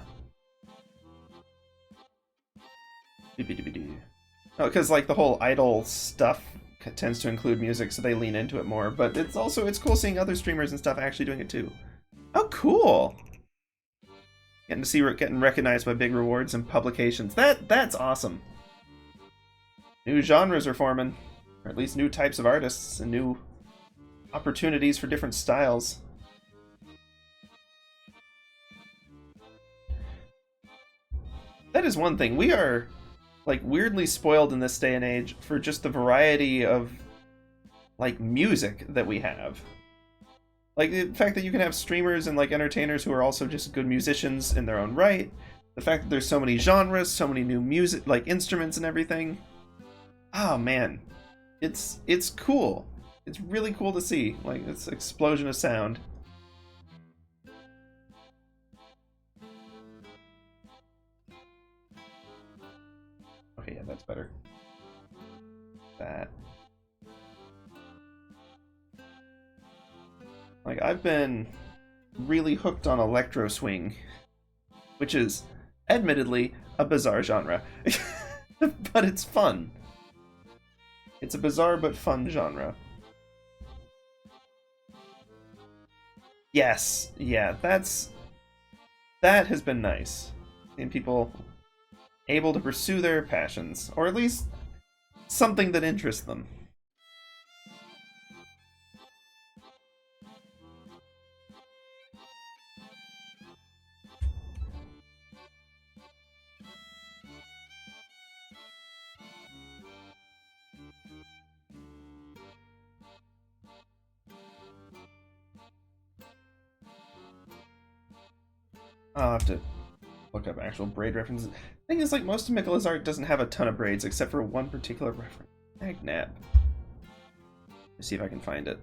because, like, the whole idol stuff tends to include music, so they lean into it more, but it's cool seeing other streamers and stuff actually doing it too. Oh, cool! Getting recognized by big rewards and publications. That's awesome. New genres are forming, or at least new types of artists and new opportunities for different styles. That is one thing. We are, like, weirdly spoiled in this day and age for just the variety of, like, music that we have. Like, the fact that you can have streamers and, like, entertainers who are also just good musicians in their own right. The fact that there's so many genres, so many new music, like, instruments and everything. Oh, man. It's cool. It's really cool to see, like, this explosion of sound. Okay, yeah, that's better. That. Like, I've been really hooked on electro swing, which is, admittedly, a bizarre genre. But it's fun. It's a bizarre but fun genre. Yes, yeah, that has been nice. Seeing people able to pursue their passions, or at least something that interests them. I'll have to look up actual braid references. Thing is, like, most of Miquella's art doesn't have a ton of braids, except for one particular reference. Magnap. Let's see if I can find it.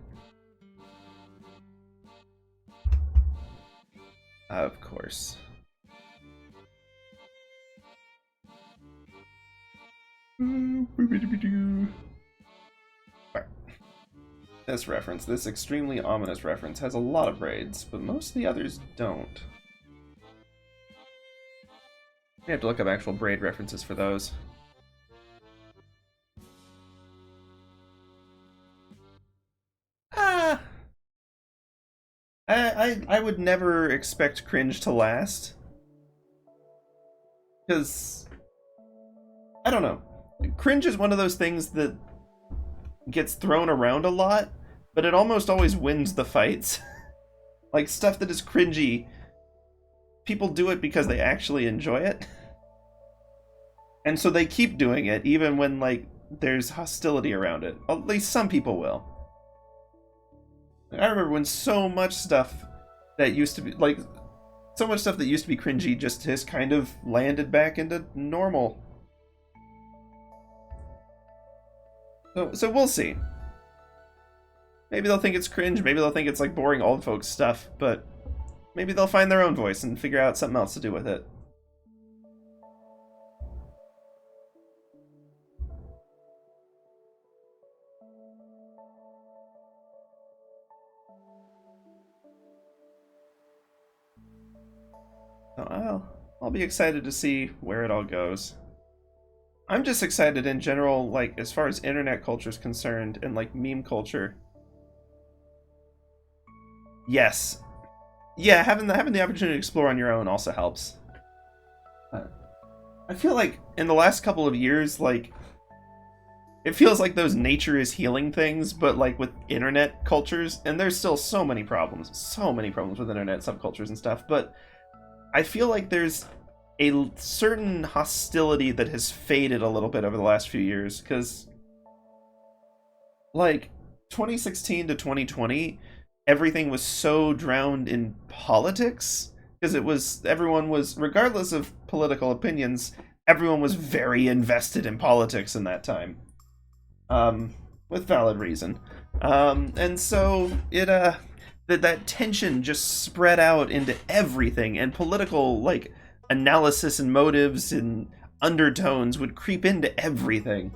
Of course. This reference, this extremely ominous reference, has a lot of braids, but most of the others don't. I have to look up actual braid references for those. I would never expect cringe to last. Because, I don't know. Cringe is one of those things that gets thrown around a lot, but it almost always wins the fights. Like, stuff that is cringy, people do it because they actually enjoy it. And so they keep doing it, even when, like, there's hostility around it. At least some people will. I remember when so much stuff that used to be, like, so much stuff that used to be cringy just has kind of landed back into normal. So we'll see. Maybe they'll think it's cringe, maybe they'll think it's like boring old folks stuff, but maybe they'll find their own voice and figure out something else to do with it. So I'll be excited to see where it all goes. I'm just excited in general, like, as far as internet culture is concerned, and, like, meme culture. Yes. Yeah, having the opportunity to explore on your own also helps. I feel like in the last couple of years, like, it feels like those nature is healing things, but, like, with internet cultures, and there's still so many problems with internet subcultures and stuff, but I feel like there's a certain hostility that has faded a little bit over the last few years, because, like, 2016 to 2020, everything was so drowned in politics, because everyone was, regardless of political opinions, everyone was very invested in politics in that time. With valid reason. And so that tension just spread out into everything, and political, like, analysis and motives and undertones would creep into everything.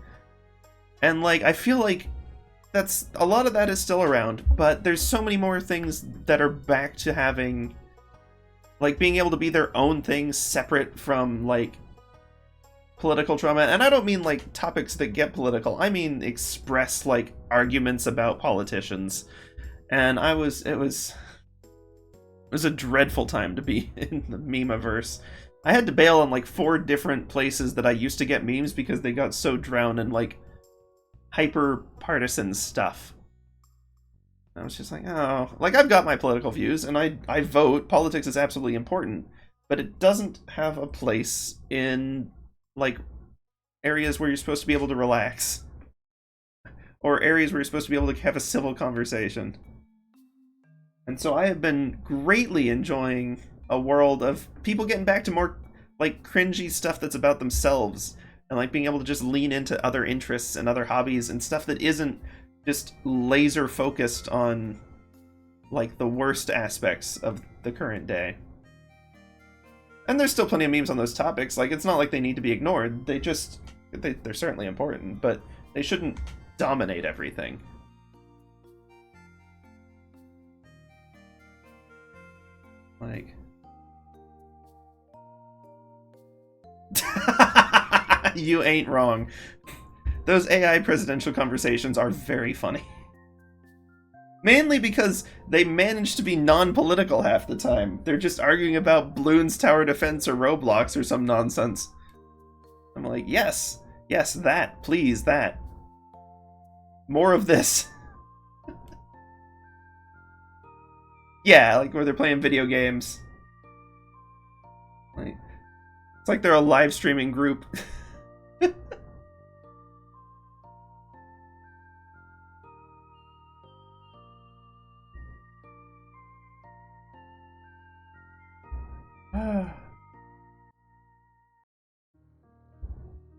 And, like, I feel like a lot of that is still around, but there's so many more things that are back to having, like, being able to be their own things separate from, like, political trauma. And I don't mean, like, topics that get political. I mean express, like, arguments about politicians. And it was a dreadful time to be in the meme-averse. I had to bail on, like, 4 different places that I used to get memes because they got so drowned in, like, hyper-partisan stuff. I was just like, oh. Like, I've got my political views, and I vote. Politics is absolutely important. But it doesn't have a place in, like, areas where you're supposed to be able to relax. Or areas where you're supposed to be able to have a civil conversation. And so I have been greatly enjoying a world of people getting back to more, like, cringy stuff that's about themselves, and, like, being able to just lean into other interests and other hobbies and stuff that isn't just laser focused on, like, the worst aspects of the current day. And there's still plenty of memes on those topics. Like, it's not like they need to be ignored. They're certainly important, but they shouldn't dominate everything. Like, you ain't wrong. Those AI presidential conversations are very funny. Mainly because they manage to be non-political half the time. They're just arguing about Bloons Tower Defense or Roblox or some nonsense. I'm like, yes, that, please, that. More of this. Yeah, like where they're playing video games. Like, it's like they're a live streaming group.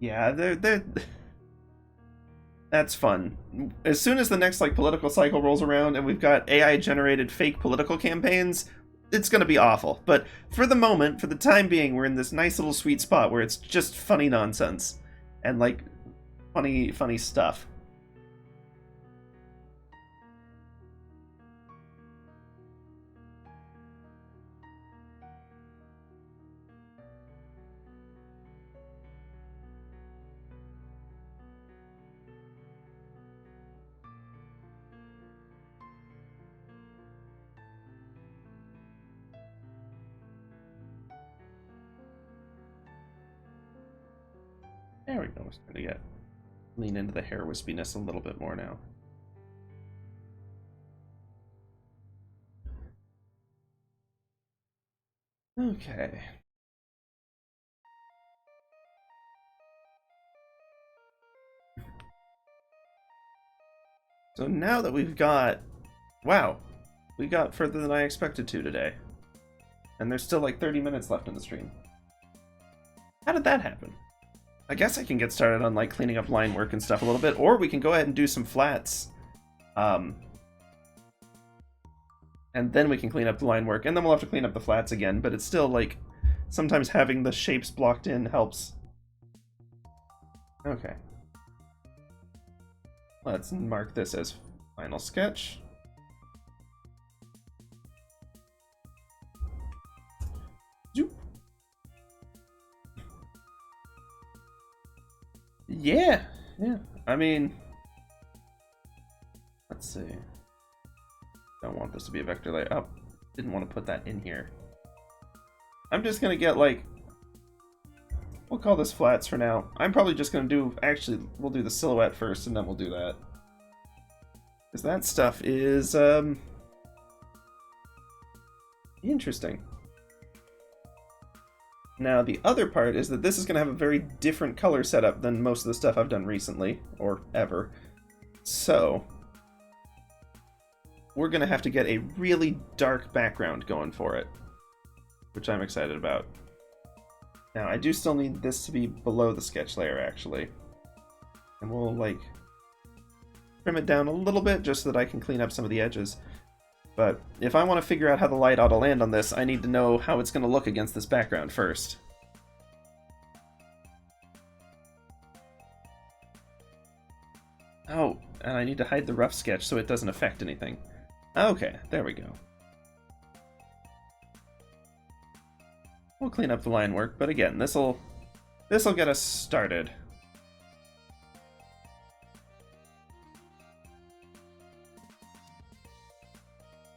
Yeah, that's fun. As soon as the next like political cycle rolls around and we've got AI generated fake political campaigns, it's going to be awful. But for the moment, for the time being, we're in this nice little sweet spot where it's just funny nonsense and like funny stuff. There we go. We're starting to lean into the hair wispiness a little bit more now. Okay. So now that we've got... Wow. We got further than I expected to today. And there's still like 30 minutes left in the stream. How did that happen? I guess I can get started on like cleaning up line work and stuff a little bit, or we can go ahead and do some flats. And then we can clean up the line work, and then we'll have to clean up the flats again, but it's still like, sometimes having the shapes blocked in helps. Okay. Let's mark this as final sketch. Zoop. Yeah. I mean, let's see. Don't want this to be a vector layer. Oh, didn't want to put that in here. I'm just gonna get like, we'll call this flats for now. I'm probably just gonna do, actually, we'll do the silhouette first and then we'll do that. Because that stuff is, interesting. Now, the other part is that this is going to have a very different color setup than most of the stuff I've done recently, or ever. So, we're going to have to get a really dark background going for it, which I'm excited about. Now, I do still need this to be below the sketch layer, actually. And we'll, like, trim it down a little bit just so that I can clean up some of the edges. But if I want to figure out how the light ought to land on this, I need to know how it's going to look against this background first. Oh, and I need to hide the rough sketch so it doesn't affect anything. Okay, there we go. We'll clean up the line work, but again, this'll get us started.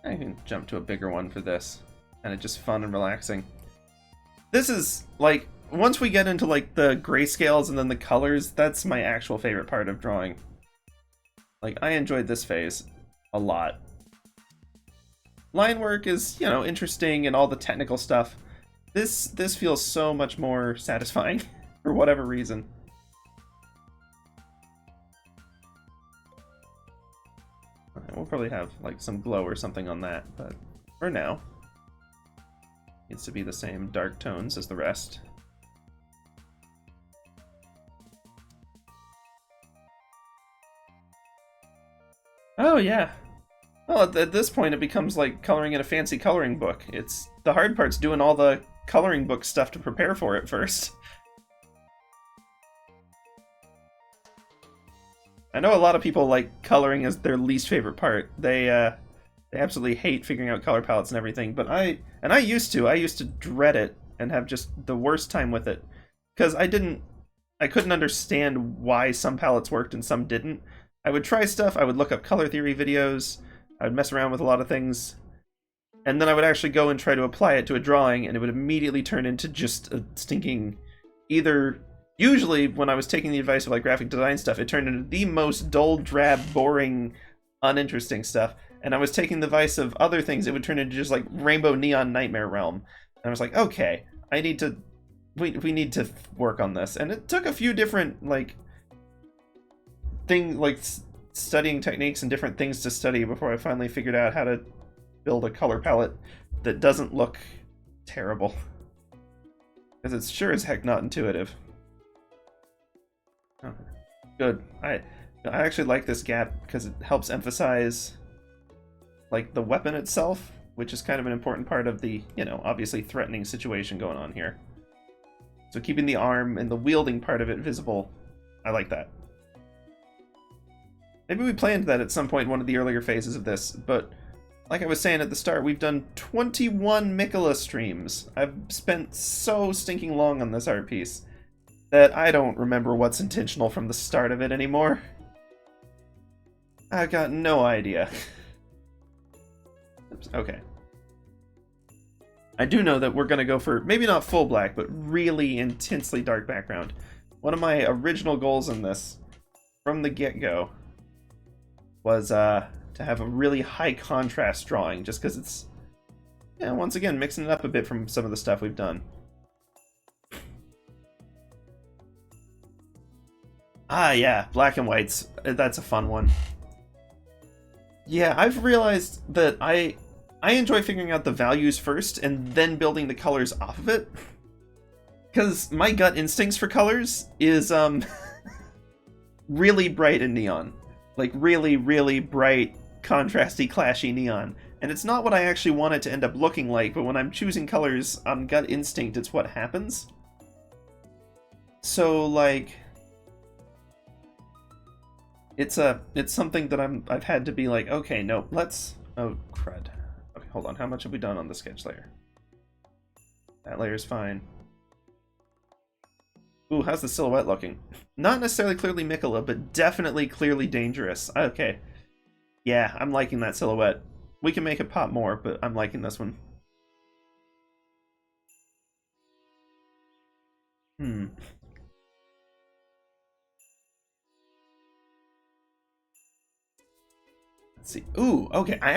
I can jump to a bigger one for this, and it's just fun and relaxing. This is, like, once we get into, like, the grayscales and then the colors, that's my actual favorite part of drawing. Like, I enjoyed this phase a lot. Line work is, you know, interesting and all the technical stuff. This feels so much more satisfying, for whatever reason. We'll probably have like some glow or something on that, but for now, needs to be the same dark tones as the rest. Oh yeah. Well, at this point, it becomes like coloring in a fancy coloring book. It's the hard part's doing all the coloring book stuff to prepare for it first. I know a lot of people like coloring as their least favorite part. They absolutely hate figuring out color palettes and everything, but I used to dread it and have just the worst time with it. Because I couldn't understand why some palettes worked and some didn't. I would try stuff, I would look up color theory videos, I would mess around with a lot of things, and then I would actually go and try to apply it to a drawing, and it would immediately turn into just a stinking, usually, when I was taking the advice of like graphic design stuff, it turned into the most dull, drab, boring, uninteresting stuff. And I was taking the advice of other things, it would turn into just like rainbow neon nightmare realm. And I was like, okay, we need to work on this. And it took a few different like things, like studying techniques and different things to study before I finally figured out how to build a color palette that doesn't look terrible. Because it's sure as heck not intuitive. Okay. Good. I actually like this gap because it helps emphasize like the weapon itself, which is kind of an important part of the, you know, obviously threatening situation going on here. So keeping the arm and the wielding part of it visible, I like that. Maybe we planned that at some point in one of the earlier phases of this, but like I was saying at the start, we've done 21 Miquella streams. I've spent so stinking long on this art piece that I don't remember what's intentional from the start of it anymore. I've got no idea. Oops, okay. I do know that we're going to go for, maybe not full black, but really intensely dark background. One of my original goals in this, from the get-go, was to have a really high contrast drawing, just because it's, yeah, once again, mixing it up a bit from some of the stuff we've done. Ah, yeah, black and whites. That's a fun one. Yeah, I've realized that I enjoy figuring out the values first and then building the colors off of it. Because my gut instincts for colors is really bright and neon. Like really, really bright, contrasty, clashy neon. And it's not what I actually want it to end up looking like, but when I'm choosing colors on gut instinct, it's what happens. So, like, it's something that I've had to be like, okay, no, let's, oh, crud. Okay, hold on, how much have we done on the sketch layer? That layer's fine. Ooh, how's the silhouette looking? Not necessarily clearly Miquella, but definitely clearly dangerous. Okay. Yeah, I'm liking that silhouette. We can make it pop more, but I'm liking this one. Let's see. Ooh, okay, I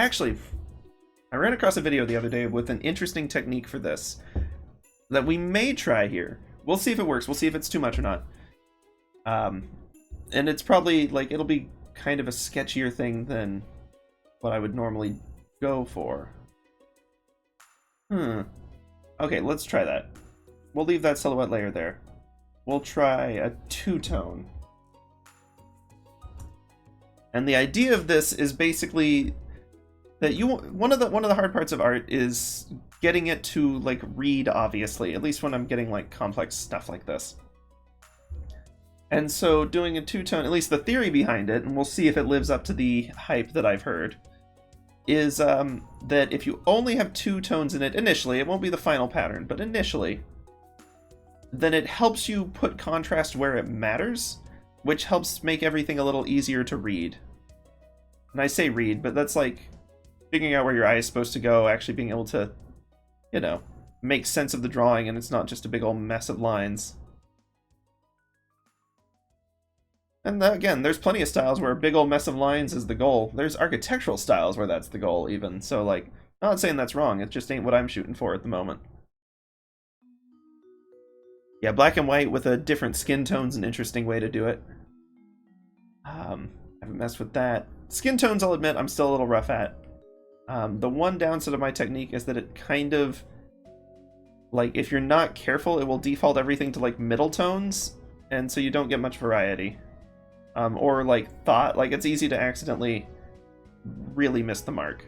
ran across a video the other day with an interesting technique for this that we may try here. We'll see if it works. We'll see if it's too much or not. And it's probably, like, it'll be kind of a sketchier thing than what I would normally go for. Okay, let's try that. We'll leave that silhouette layer there. We'll try a two-tone. And the idea of this is basically that one of the hard parts of art is getting it to like read obviously, at least when I'm getting like complex stuff like this. And so doing a two-tone, at least the theory behind it, and we'll see if it lives up to the hype that I've heard, is that if you only have two tones in it initially, it won't be the final pattern, but initially, then it helps you put contrast where it matters, which helps make everything a little easier to read. And I say read, but that's like figuring out where your eye is supposed to go, actually being able to, you know, make sense of the drawing, and it's not just a big old mess of lines. And again, there's plenty of styles where a big old mess of lines is the goal. There's architectural styles where that's the goal, even. So, like, I'm not saying that's wrong, it just ain't what I'm shooting for at the moment. Yeah, black and white with a different skin tone's an interesting way to do it. I haven't messed with that. Skin tones, I'll admit, I'm still a little rough at. The one downside of my technique is that it kind of, like, if you're not careful, it will default everything to, like, middle tones, and so you don't get much variety. Or, like, like, it's easy to accidentally really miss the mark.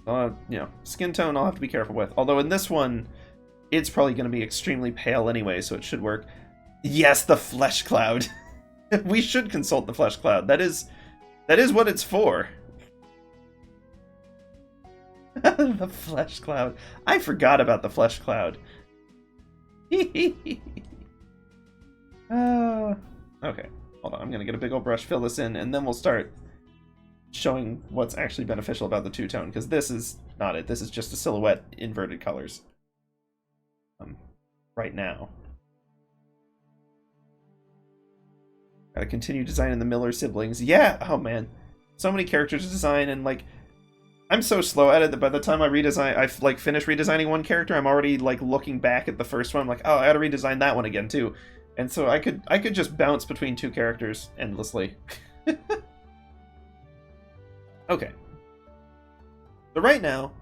You know, skin tone I'll have to be careful with. Although in this one, it's probably going to be extremely pale anyway, so it should work. Yes, the flesh cloud. We should consult the flesh cloud. That is what it's for. The flesh cloud. I forgot about the flesh cloud. Okay, hold on. I'm going to get a big old brush, fill this in, and then we'll start showing what's actually beneficial about the two-tone, because this is not it. This is just a silhouette inverted colors. Right now. Gotta continue designing the Miller siblings. Yeah! Oh, man. So many characters to design, and, like, I'm so slow at it that by the time I finish redesigning one character, I'm already, like, looking back at the first one. I'm like, oh, I gotta redesign that one again, too. And so I could just bounce between two characters endlessly. Okay. So right now,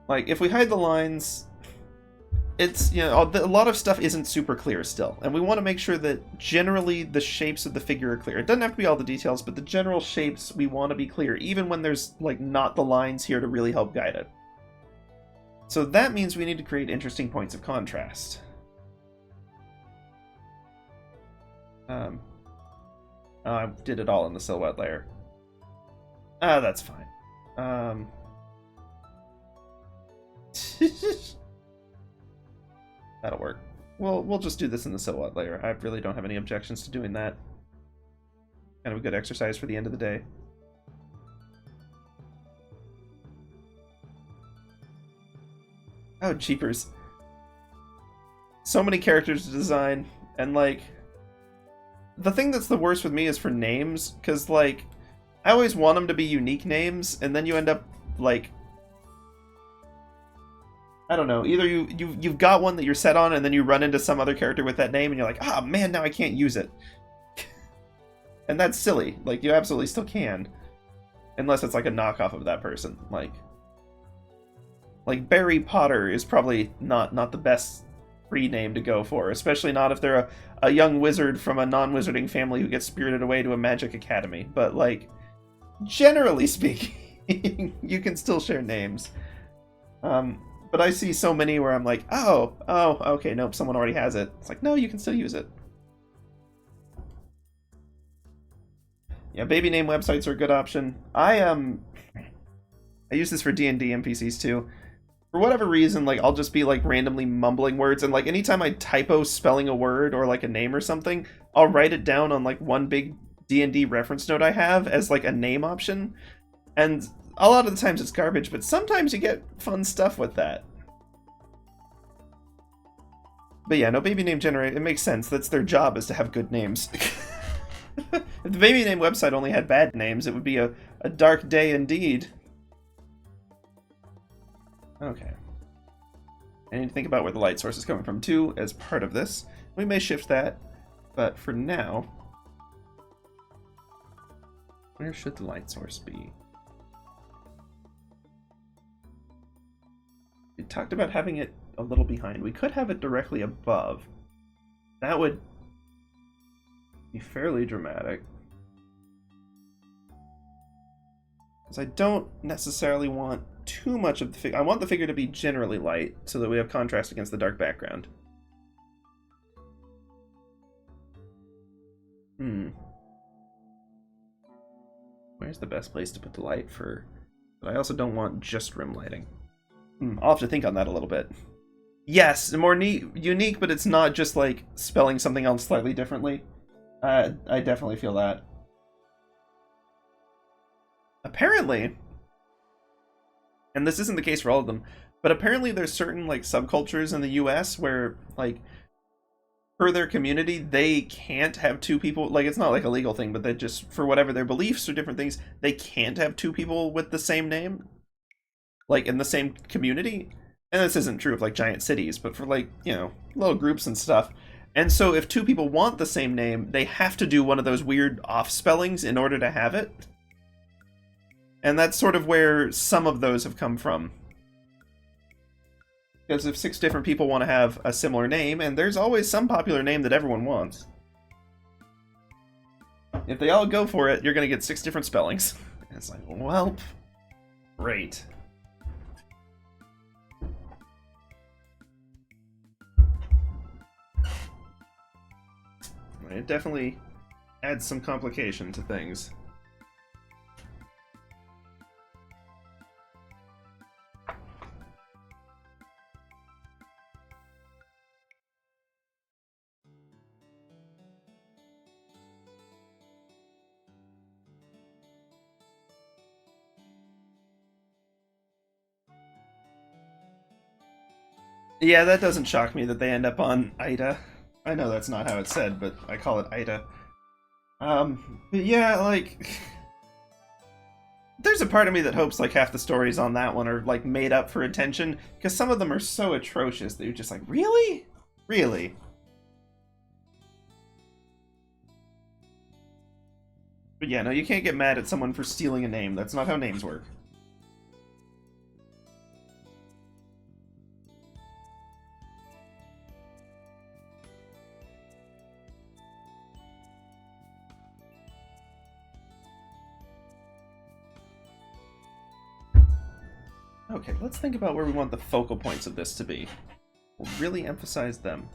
like, if we hide the lines, it's, you know, a lot of stuff isn't super clear still, and we want to make sure that generally the shapes of the figure are clear. It doesn't have to be all the details, but the general shapes we want to be clear, even when there's, like, not the lines here to really help guide it. So that means we need to create interesting points of contrast. I did it all in the silhouette layer. That's fine. That'll work. We'll just do this in the silhouette layer. I really don't have any objections to doing that. Kind of a good exercise for the end of the day. Oh, jeepers. So many characters to design, and, like, the thing that's the worst with me is for names, because, like, I always want them to be unique names, and then you end up, like, I don't know, either you've got one that you're set on, and then you run into some other character with that name, and you're like, ah, man, now I can't use it. And that's silly. Like, you absolutely still can. Unless it's, like, a knockoff of that person. Like Barry Potter is probably not the best free name to go for, especially not if they're a young wizard from a non-wizarding family who gets spirited away to a magic academy. But, like, generally speaking, you can still share names. But I see so many where I'm like, oh, okay, nope, someone already has it. It's like, no, you can still use it. Yeah, baby name websites are a good option. I use this for D&D NPCs too. For whatever reason, like, I'll just be, like, randomly mumbling words, and, like, anytime I typo spelling a word or, like, a name or something, I'll write it down on, like, one big D&D reference note I have as, like, a name option. And a lot of the times it's garbage, but sometimes you get fun stuff with that. But yeah, no, baby name generate, it makes sense. That's their job, is to have good names. If the baby name website only had bad names, it would be a dark day indeed. Okay. I need to think about where the light source is coming from too as part of this. We may shift that, but for now, where should the light source be? We talked about having it a little behind. We could have it directly above. That would be fairly dramatic. Because I don't necessarily want too much of the figure. I want the figure to be generally light so that we have contrast against the dark background. Where's the best place to put the light for... But I also don't want just rim lighting. I'll have to think on that a little bit. Yes, more unique, but it's not just like spelling something else slightly differently. I definitely feel that. Apparently, and this isn't the case for all of them, but apparently there's certain, like, subcultures in the US where, like, for their community, they can't have two people, like, it's not like a legal thing, but they just, for whatever their beliefs or different things, they can't have two people with the same name, like, in the same community. And this isn't true of, like, giant cities, but for, like, you know, little groups and stuff. And so if two people want the same name, they have to do one of those weird off spellings in order to have it. And that's sort of where some of those have come from. Because if 6 different people want to have a similar name, and there's always some popular name that everyone wants, if they all go for it, you're going to get 6 different spellings. And it's like, well, great. It definitely adds some complication to things. Yeah, that doesn't shock me that they end up on Ida. I know that's not how it's said, but I call it Ida. But yeah, like... There's a part of me that hopes, like, half the stories on that one are, like, made up for attention, because some of them are so atrocious that you're just like, really? Really? But yeah, no, you can't get mad at someone for stealing a name. That's not how names work. Okay, let's think about where we want the focal points of this to be. We'll really emphasize them.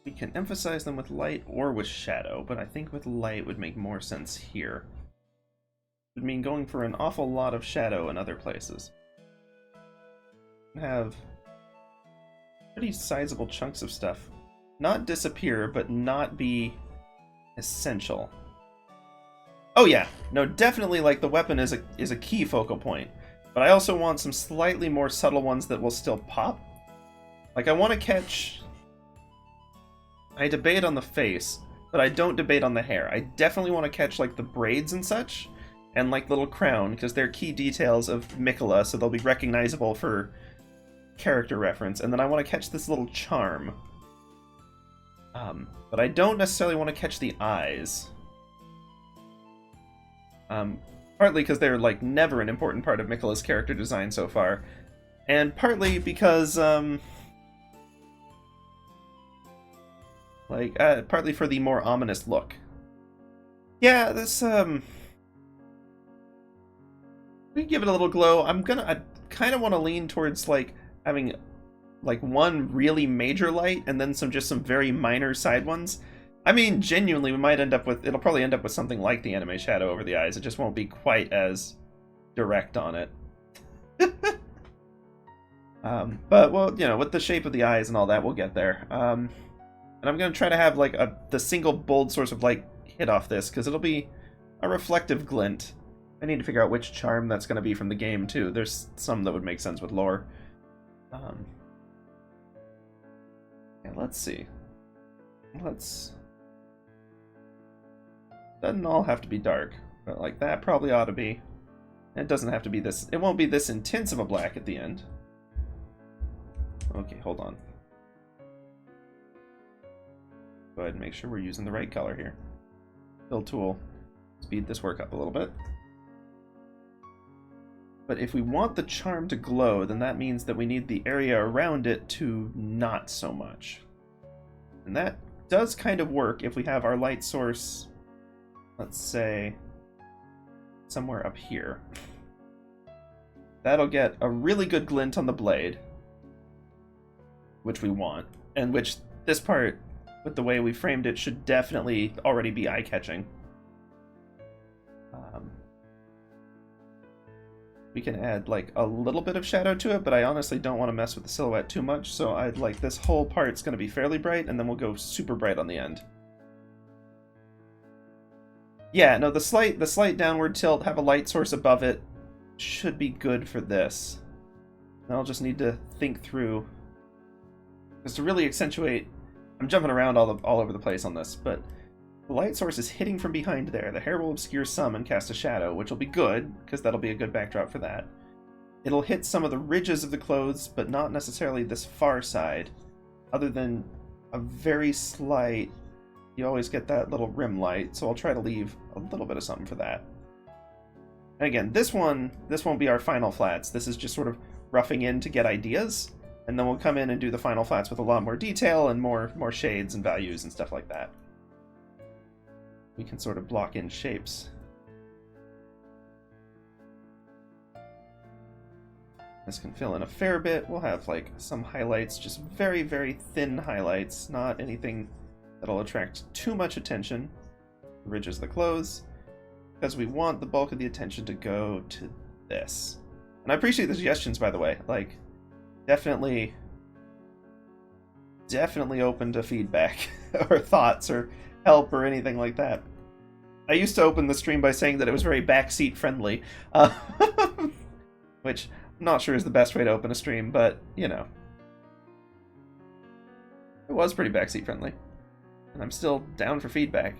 We can emphasize them with light or with shadow, but I think with light would make more sense here. It would mean going for an awful lot of shadow in other places. Have pretty sizable chunks of stuff not disappear, but not be essential. Oh yeah, no, definitely, like, the weapon is a key focal point, but I also want some slightly more subtle ones that will still pop. Like, I want to catch... I debate on the face, but I don't debate on the hair. I definitely want to catch, like, the braids and such, and, like, little crown, because they're key details of Miquella, so they'll be recognizable for character reference. And then I want to catch this little charm. But I don't necessarily want to catch the eyes. Partly because they're, like, never an important part of Miquella's character design so far, and partly because, partly for the more ominous look. Yeah, this, we can give it a little glow. I kind of want to lean towards, like, having, like, one really major light and then some very minor side ones. I mean, genuinely, we might end up with, it'll probably end up with something like the anime shadow over the eyes. It just won't be quite as direct on it. But, well, you know, with the shape of the eyes and all that, we'll get there. And I'm going to try to have, like, the single bold source of light hit off this, because it'll be a reflective glint. I need to figure out which charm that's going to be from the game, too. There's some that would make sense with lore. Yeah, let's see. Doesn't all have to be dark, but, like, that probably ought to be. It doesn't have to be this... It won't be this intense of a black at the end. Okay, hold on. Go ahead and make sure we're using the right color here. Fill tool. Speed this work up a little bit. But if we want the charm to glow, then that means that we need the area around it to not so much. And that does kind of work if we have our light source, let's say, somewhere up here. That'll get a really good glint on the blade, which we want, and which this part, with the way we framed it, should definitely already be eye-catching. We can add, like, a little bit of shadow to it, but I honestly don't want to mess with the silhouette too much, so I'd like this whole part's going to be fairly bright, and then we'll go super bright on the end. Yeah, no, the slight downward tilt, have a light source above it, should be good for this. And I'll just need to think through, because to really accentuate, I'm jumping around all over the place on this, but the light source is hitting from behind there. The hair will obscure some and cast a shadow, which will be good, because that'll be a good backdrop for that. It'll hit some of the ridges of the clothes, but not necessarily this far side, other than a very slight... You always get that little rim light, so I'll try to leave a little bit of something for that. And again, this won't be our final flats. This is just sort of roughing in to get ideas, and then we'll come in and do the final flats with a lot more detail and more shades and values and stuff like that. We can sort of block in shapes. This can fill in a fair bit. We'll have, like, some highlights, just very, very thin highlights, not anything that'll attract too much attention. The ridges of the clothes, because we want the bulk of the attention to go to this. And I appreciate the suggestions, by the way. Like, definitely open to feedback or thoughts or help or anything like that. I used to open the stream by saying that it was very backseat friendly, which I'm not sure is the best way to open a stream, but, you know. It was pretty backseat friendly, and I'm still down for feedback.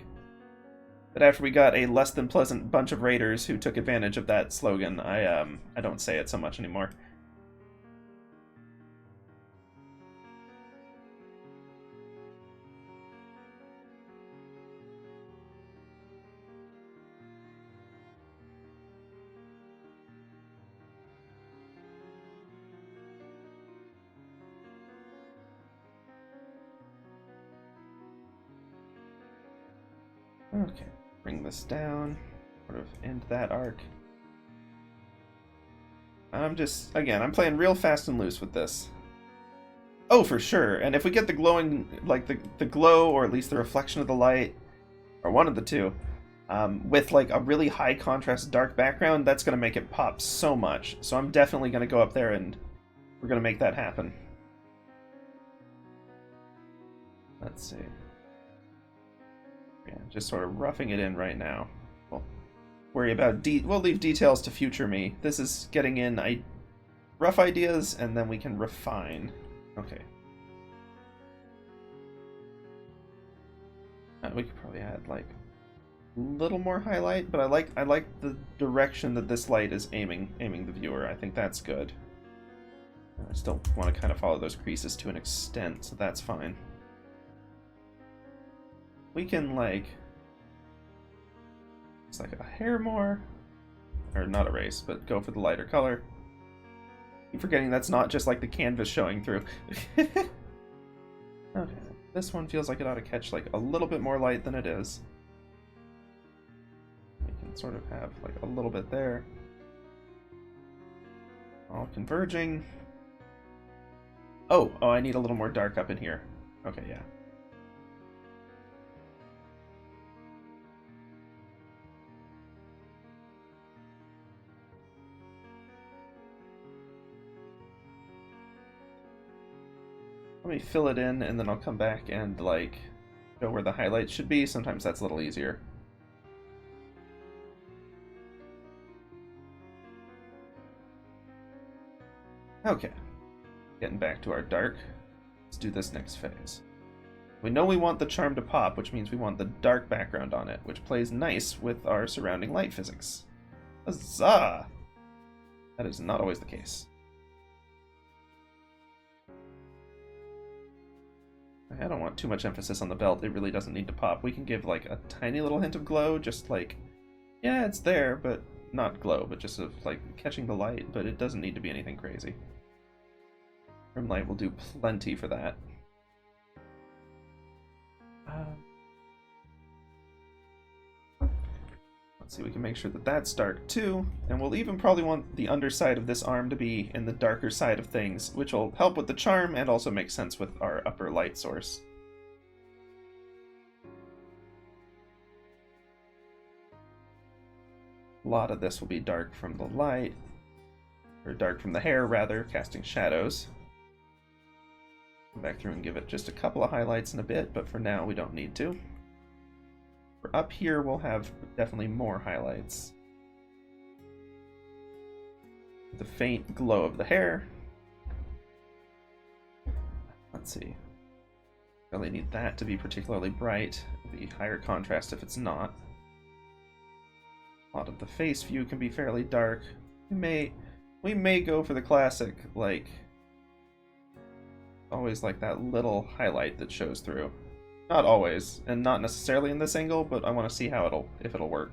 But after we got a less than pleasant bunch of raiders who took advantage of that slogan, I don't say it so much anymore. Okay, bring this down, sort of end that arc. I'm just, again, I'm playing real fast and loose with this. Oh, for sure. And if we get the glowing, like the glow, or at least the reflection of the light, or one of the two, with like a really high contrast dark background, that's going to make it pop so much. So I'm definitely going to go up there and we're going to make that happen. Let's see. Yeah, just sort of roughing it in right now. We'll worry about we'll leave details to future me. This is getting in rough ideas, and then we can refine. Okay. We could probably add like a little more highlight, but I like the direction that this light is aiming the viewer. I think that's good. I still want to kind of follow those creases to an extent, so that's fine. We can like, it's like a hair more, or not erase, but go for the lighter color. Keep forgetting that's not just like the canvas showing through. Okay, this one feels like it ought to catch like a little bit more light than it is. We can sort of have like a little bit there. All converging. Oh, I need a little more dark up in here. Okay, yeah. Let me fill it in, and then I'll come back and, like, show where the highlights should be. Sometimes that's a little easier. Okay. Getting back to our dark. Let's do this next phase. We know we want the charm to pop, which means we want the dark background on it, which plays nice with our surrounding light physics. Huzzah! That is not always the case. I don't want too much emphasis on the belt. It really doesn't need to pop. We can give like a tiny little hint of glow, just like, yeah, it's there, but not glow, but just of like catching the light, but it doesn't need to be anything crazy. Rim light will do plenty for that. Let's see, we can make sure that that's dark too, and we'll even probably want the underside of this arm to be in the darker side of things, which will help with the charm and also make sense with our upper light source. A lot of this will be dark from the light, or dark from the hair rather, casting shadows. Come back through and give it just a couple of highlights in a bit, but for now we don't need to. For up here, we'll have definitely more highlights. The faint glow of the hair. Let's see. Really need that to be particularly bright. The higher contrast if it's not. A lot of the face view can be fairly dark. We may go for the classic, like, always like that little highlight that shows through. Not always, and not necessarily in this angle, but I want to see how if it'll work.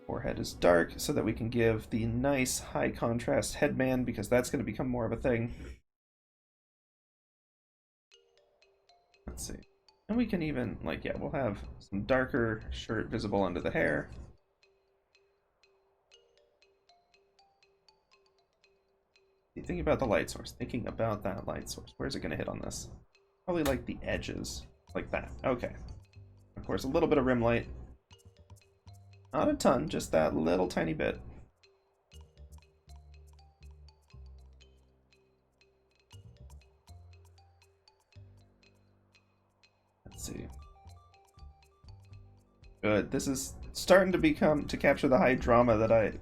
Forehead is dark so that we can give the nice high contrast headband, because that's going to become more of a thing. Let's see. And we can even, like, yeah, we'll have some darker shirt visible under the hair. Thinking about the light source, thinking about that light source. Where's it going to hit on this? Probably like the edges, like that. Okay. Of course, a little bit of rim light. Not a ton, just that little tiny bit. Let's see. Good. This is starting to capture the high drama that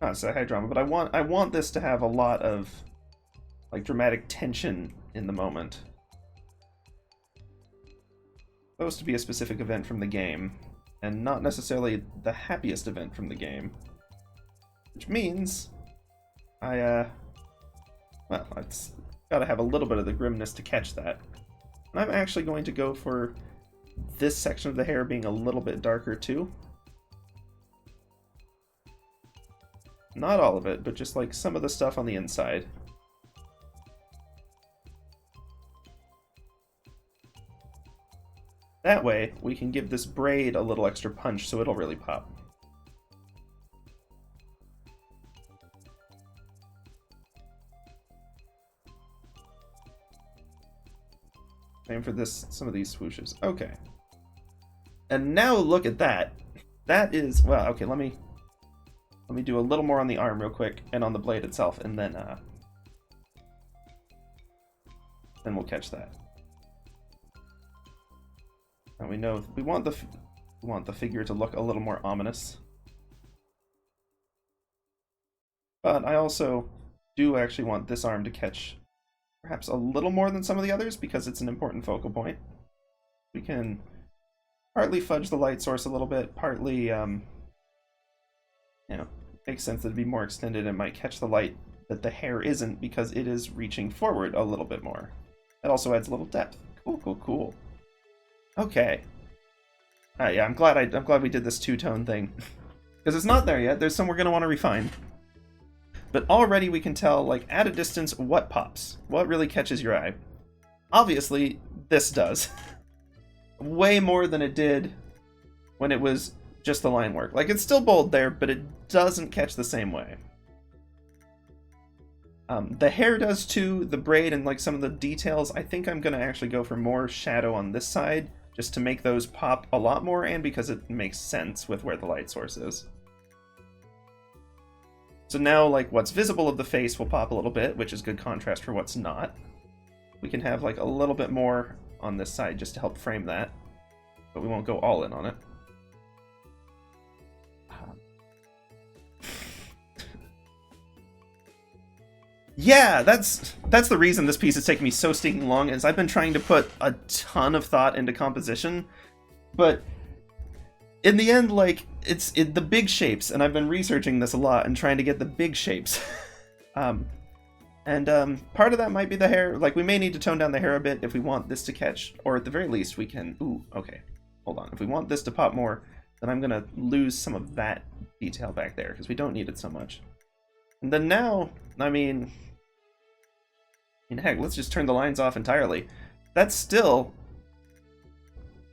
not say high drama, but I want this to have a lot of like dramatic tension in the moment. It's supposed to be a specific event from the game, and not necessarily the happiest event from the game. Which means well, it's gotta have a little bit of the grimness to catch that. And I'm actually going to go for this section of the hair being a little bit darker too. Not all of it, but just like some of the stuff on the inside. That way, we can give this braid a little extra punch so it'll really pop. Same for this, some of these swooshes. Okay. And now look at that. That is, well, okay, let me do a little more on the arm real quick and on the blade itself, and then we'll catch that. And we know we want the figure to look a little more ominous. But I also do actually want this arm to catch perhaps a little more than some of the others because it's an important focal point. We can partly fudge the light source a little bit, partly, you know, makes sense that it'd be more extended and might catch the light that the hair isn't because it is reaching forward a little bit more. It also adds a little depth. Cool, cool, cool. Okay. Yeah, I'm glad we did this two-tone thing. Because it's not there yet. There's some we're going to want to refine. But already we can tell, like, at a distance, what pops. What really catches your eye. Obviously, this does. Way more than it did when it was just the line work. Like, it's still bold there, but it doesn't catch the same way. The hair does too, the braid and like some of the details. I think I'm going to actually go for more shadow on this side, just to make those pop a lot more, and because it makes sense with where the light source is. So now, like, what's visible of the face will pop a little bit, which is good contrast for what's not. We can have like a little bit more on this side just to help frame that, but we won't go all in on it. Yeah, that's the reason this piece is taking me so stinking long, is I've been trying to put a ton of thought into composition, but in the end, like, it's the big shapes, and I've been researching this a lot and trying to get the big shapes. Part of that might be the hair. Like, we may need to tone down the hair a bit if we want this to catch, or at the very least we can... Ooh, okay, hold on. If we want this to pop more, then I'm gonna lose some of that detail back there, because we don't need it so much. And then now, I mean, heck, let's just turn the lines off entirely. That's still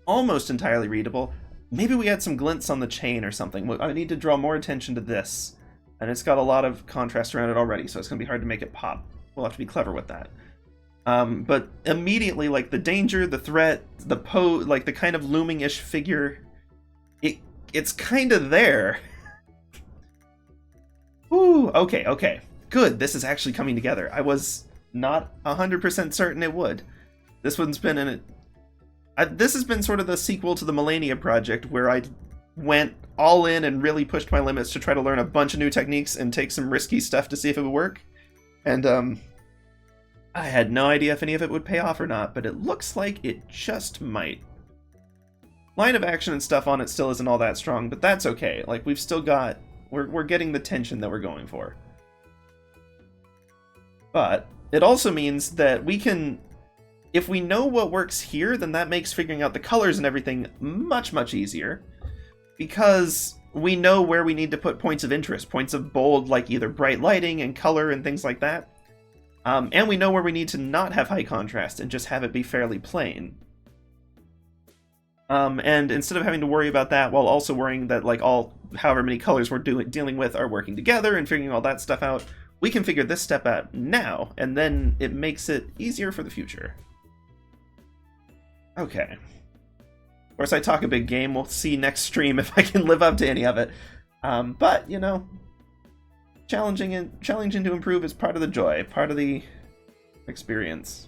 almost entirely readable. Maybe we add some glints on the chain or something. I need to draw more attention to this. And it's got a lot of contrast around it already, so it's going to be hard to make it pop. We'll have to be clever with that. But immediately, like, the danger, the threat, the pose, like, the kind of looming-ish figure, it's kind of there. Ooh, okay, okay. Good, this is actually coming together. I was not 100% certain it would. This one's been in it. This has been sort of the sequel to the Millennia project, where I went all in and really pushed my limits to try to learn a bunch of new techniques and take some risky stuff to see if it would work. And I had no idea if any of it would pay off or not, but it looks like it just might. Line of action and stuff on it still isn't all that strong, but that's okay. Like, we've still got... We're getting the tension that we're going for. But it also means that we can... If we know what works here, then that makes figuring out the colors and everything much, much easier. Because we know where we need to put points of interest. Points of bold, like either bright lighting and color and things like that. And we know where we need to not have high contrast and just have it be fairly plain. And instead of having to worry about that while also worrying that, like, however many colors we're dealing with are working together and figuring all that stuff out, we can figure this step out now, and then it makes it easier for the future. Okay. Of course, I talk a big game. We'll see next stream if I can live up to any of it. But, you know, challenging to improve is part of the joy, part of the experience.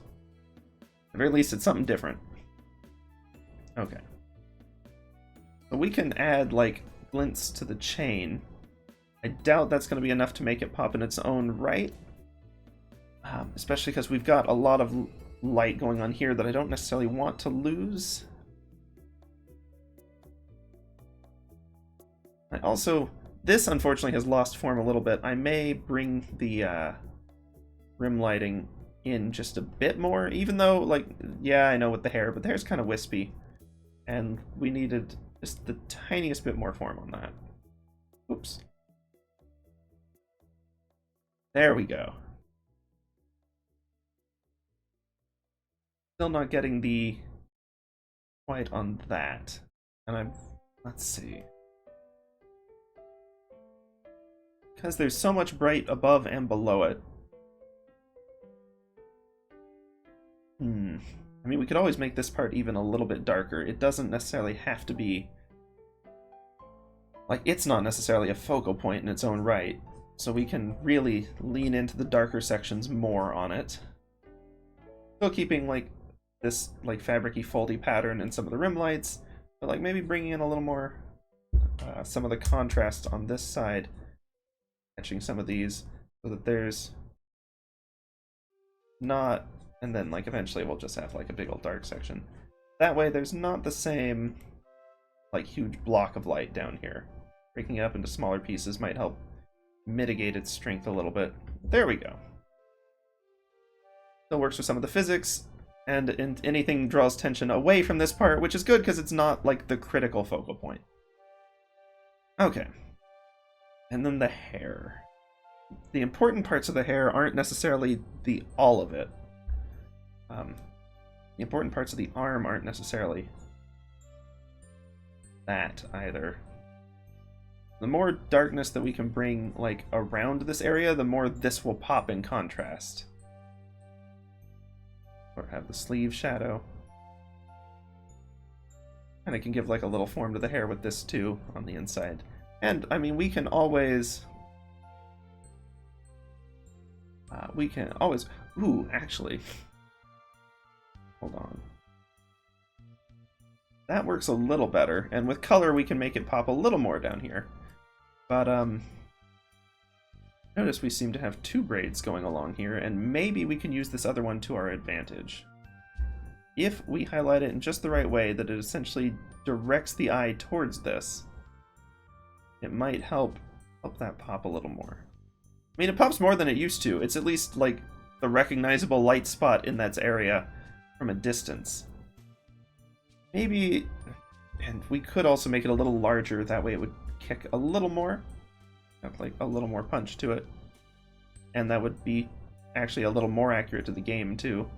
At the very least, it's something different. Okay. So we can add, like, glints to the chain. I doubt that's going to be enough to make it pop in its own right. Especially because we've got a lot of light going on here that I don't necessarily want to lose. I also... This, unfortunately, has lost form a little bit. I may bring the rim lighting in just a bit more, even though, like, yeah, I know with the hair, but the hair's kind of wispy. And we needed just the tiniest bit more form on that. Oops. There we go. Still not getting the quite on that. And let's see. Because there's so much bright above and below it. I mean, we could always make this part even a little bit darker. It doesn't necessarily have to be... Like, it's not necessarily a focal point in its own right. So we can really lean into the darker sections more on it. Still keeping, like, this, like, fabric-y, foldy pattern in some of the rim lights. But, like, maybe bringing in a little more... some of the contrast on this side. Catching some of these so that there's not... And then, like, eventually we'll just have, like, a big old dark section. That way there's not the same, like, huge block of light down here. Breaking it up into smaller pieces might help mitigate its strength a little bit. There we go. Still works with some of the physics, and anything draws tension away from this part, which is good because it's not, like, the critical focal point. Okay. And then the hair. The important parts of the hair aren't necessarily all of it. The important parts of the arm aren't necessarily that either. The more darkness that we can bring, like, around this area, the more this will pop in contrast. Or have the sleeve shadow. And it can give, like, a little form to the hair with this, too, on the inside. And, I mean, we can always... Ooh, actually... Hold on. That works a little better, and with color we can make it pop a little more down here. But, notice we seem to have two braids going along here, and maybe we can use this other one to our advantage. If we highlight it in just the right way, that it essentially directs the eye towards this, it might help that pop a little more. I mean, it pops more than it used to. It's at least, like, the recognizable light spot in that area from a distance. Maybe, and we could also make it a little larger, that way it would kick a little more, have, like, a little more punch to it. And that would be actually a little more accurate to the game, too.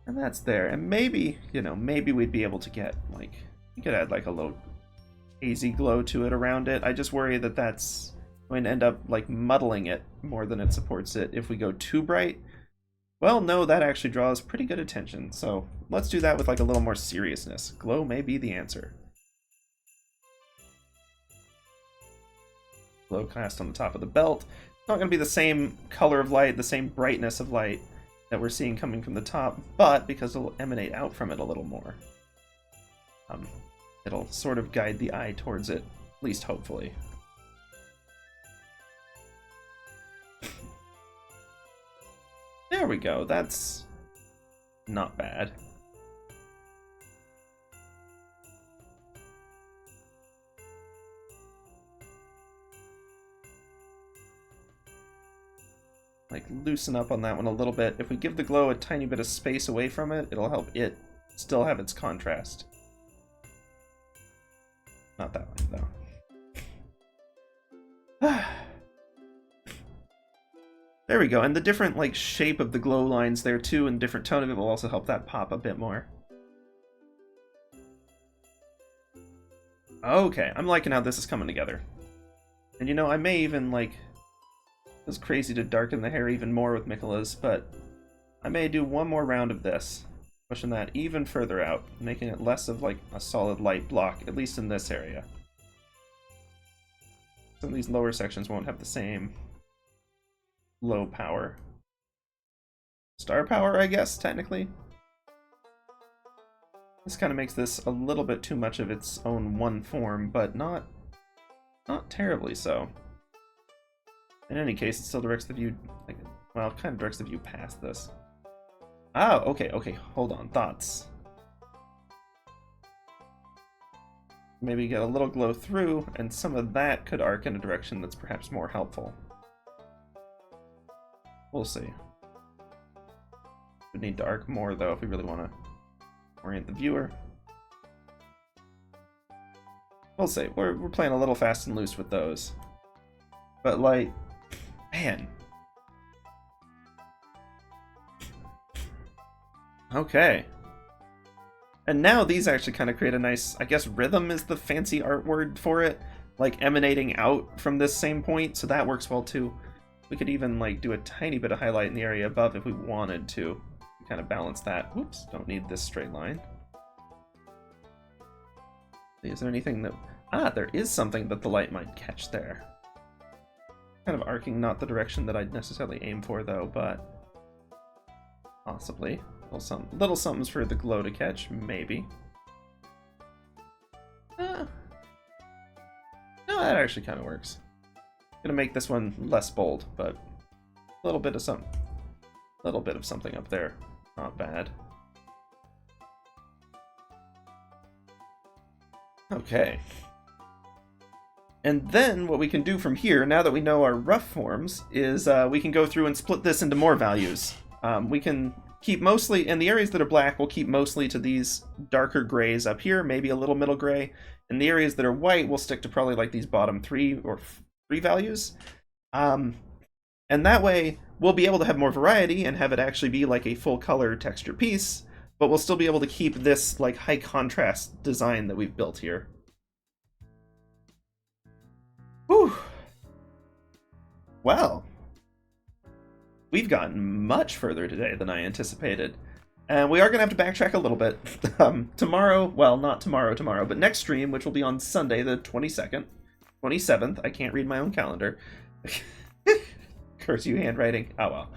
And that's there. And maybe, you know, maybe we'd be able to get, like, we could add, like, a little hazy glow to it around it. I just worry that that's going to end up, like, muddling it more than it supports it if we go too bright. Well, no, that actually draws pretty good attention, so let's do that with, like, a little more seriousness. Glow may be the answer. Glow cast on the top of the belt. It's not going to be the same color of light, the same brightness of light that we're seeing coming from the top, but because it'll emanate out from it a little more. It'll sort of guide the eye towards it, at least hopefully. There we go, that's not bad. Like, loosen up on that one a little bit. If we give the glow a tiny bit of space away from it, it'll help it still have its contrast. Not that one, though. There we go, and the different, like, shape of the glow lines there too, and different tone of it will also help that pop a bit more. Okay, I'm liking how this is coming together. And you know, I may even, like, it was crazy to darken the hair even more with Miquella's, but I may do one more round of this, pushing that even further out, making it less of, like, a solid light block, at least in this area. Some of these lower sections won't have the same low power. Star power, I guess, technically. This kind of makes this a little bit too much of its own one form, but not terribly so. In any case, it still directs the view, like, well, it kind of directs the view past this. Oh, okay, hold on, thoughts. Maybe get a little glow through, and some of that could arc in a direction that's perhaps more helpful. We'll see. We need to arc more, though, if we really want to orient the viewer. We'll see. We're playing a little fast and loose with those. But, like, man. Okay. And now these actually kind of create a nice, I guess rhythm is the fancy art word for it, like emanating out from this same point, so that works well too. We could even like do a tiny bit of highlight in the area above if we wanted to. Kind of balance that. Oops, don't need this straight line. Is there anything that... Ah, there is something that the light might catch there. Kind of arcing not the direction that I'd necessarily aim for though, but... possibly. Little somethings for the glow to catch, maybe. No, that actually kind of works. Gonna make this one less bold, but a little bit of something. A little bit of something up there. Not bad. Okay. And then what we can do from here, now that we know our rough forms, is we can go through and split this into more values. We can keep mostly, in the areas that are black, we'll keep mostly to these darker grays up here, maybe a little middle gray. In the areas that are white, we'll stick to probably like these bottom three values. And that way, we'll be able to have more variety and have it actually be like a full color texture piece, but we'll still be able to keep this like high contrast design that we've built here. Whew. Well, we've gotten much further today than I anticipated. And we are going to have to backtrack a little bit. Tomorrow, well, not tomorrow, but next stream, which will be on Sunday, the 27th, I can't read my own calendar. Curse you, handwriting. Oh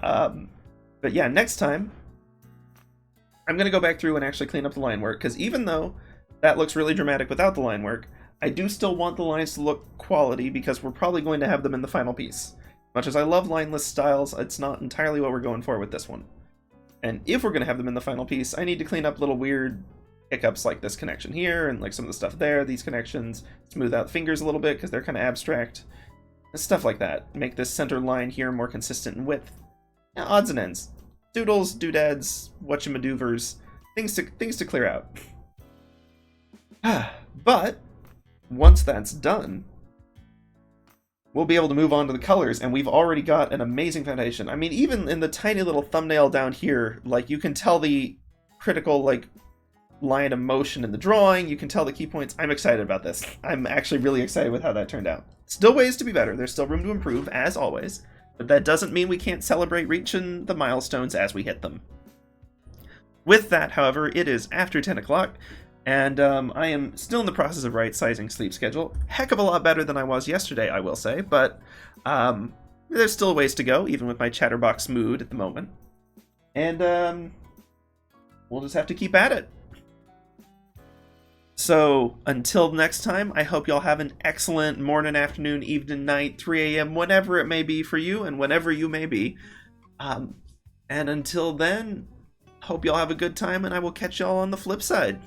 well. But yeah, next time, I'm going to go back through and actually clean up the line work, because even though that looks really dramatic without the line work, I do still want the lines to look quality, because we're probably going to have them in the final piece. Much as I love lineless styles, it's not entirely what we're going for with this one. And if we're going to have them in the final piece, I need to clean up little weird hiccups like this connection here, and like some of the stuff there, these connections, smooth out the fingers a little bit, because they're kind of abstract. And stuff like that. Make this center line here more consistent in width. Yeah, odds and ends. Doodles, doodads, whatchamadoovers, things to clear out. But once that's done, we'll be able to move on to the colors, and we've already got an amazing foundation. I mean, even in the tiny little thumbnail down here, like, you can tell the critical, like, line of motion in the drawing, you can tell the key points. I'm excited about this. I'm actually really excited with how that turned out. Still ways to be better, there's still room to improve, as always, but that doesn't mean we can't celebrate reaching the milestones as we hit them. With that, however, it is after 10 o'clock, and I am still in the process of right-sizing sleep schedule. Heck of a lot better than I was yesterday, I will say, but there's still a ways to go, even with my chatterbox mood at the moment. And we'll just have to keep at it. So, until next time, I hope y'all have an excellent morning, afternoon, evening, night, 3 a.m., whenever it may be for you, and whenever you may be. And until then, hope y'all have a good time, and I will catch y'all on the flip side.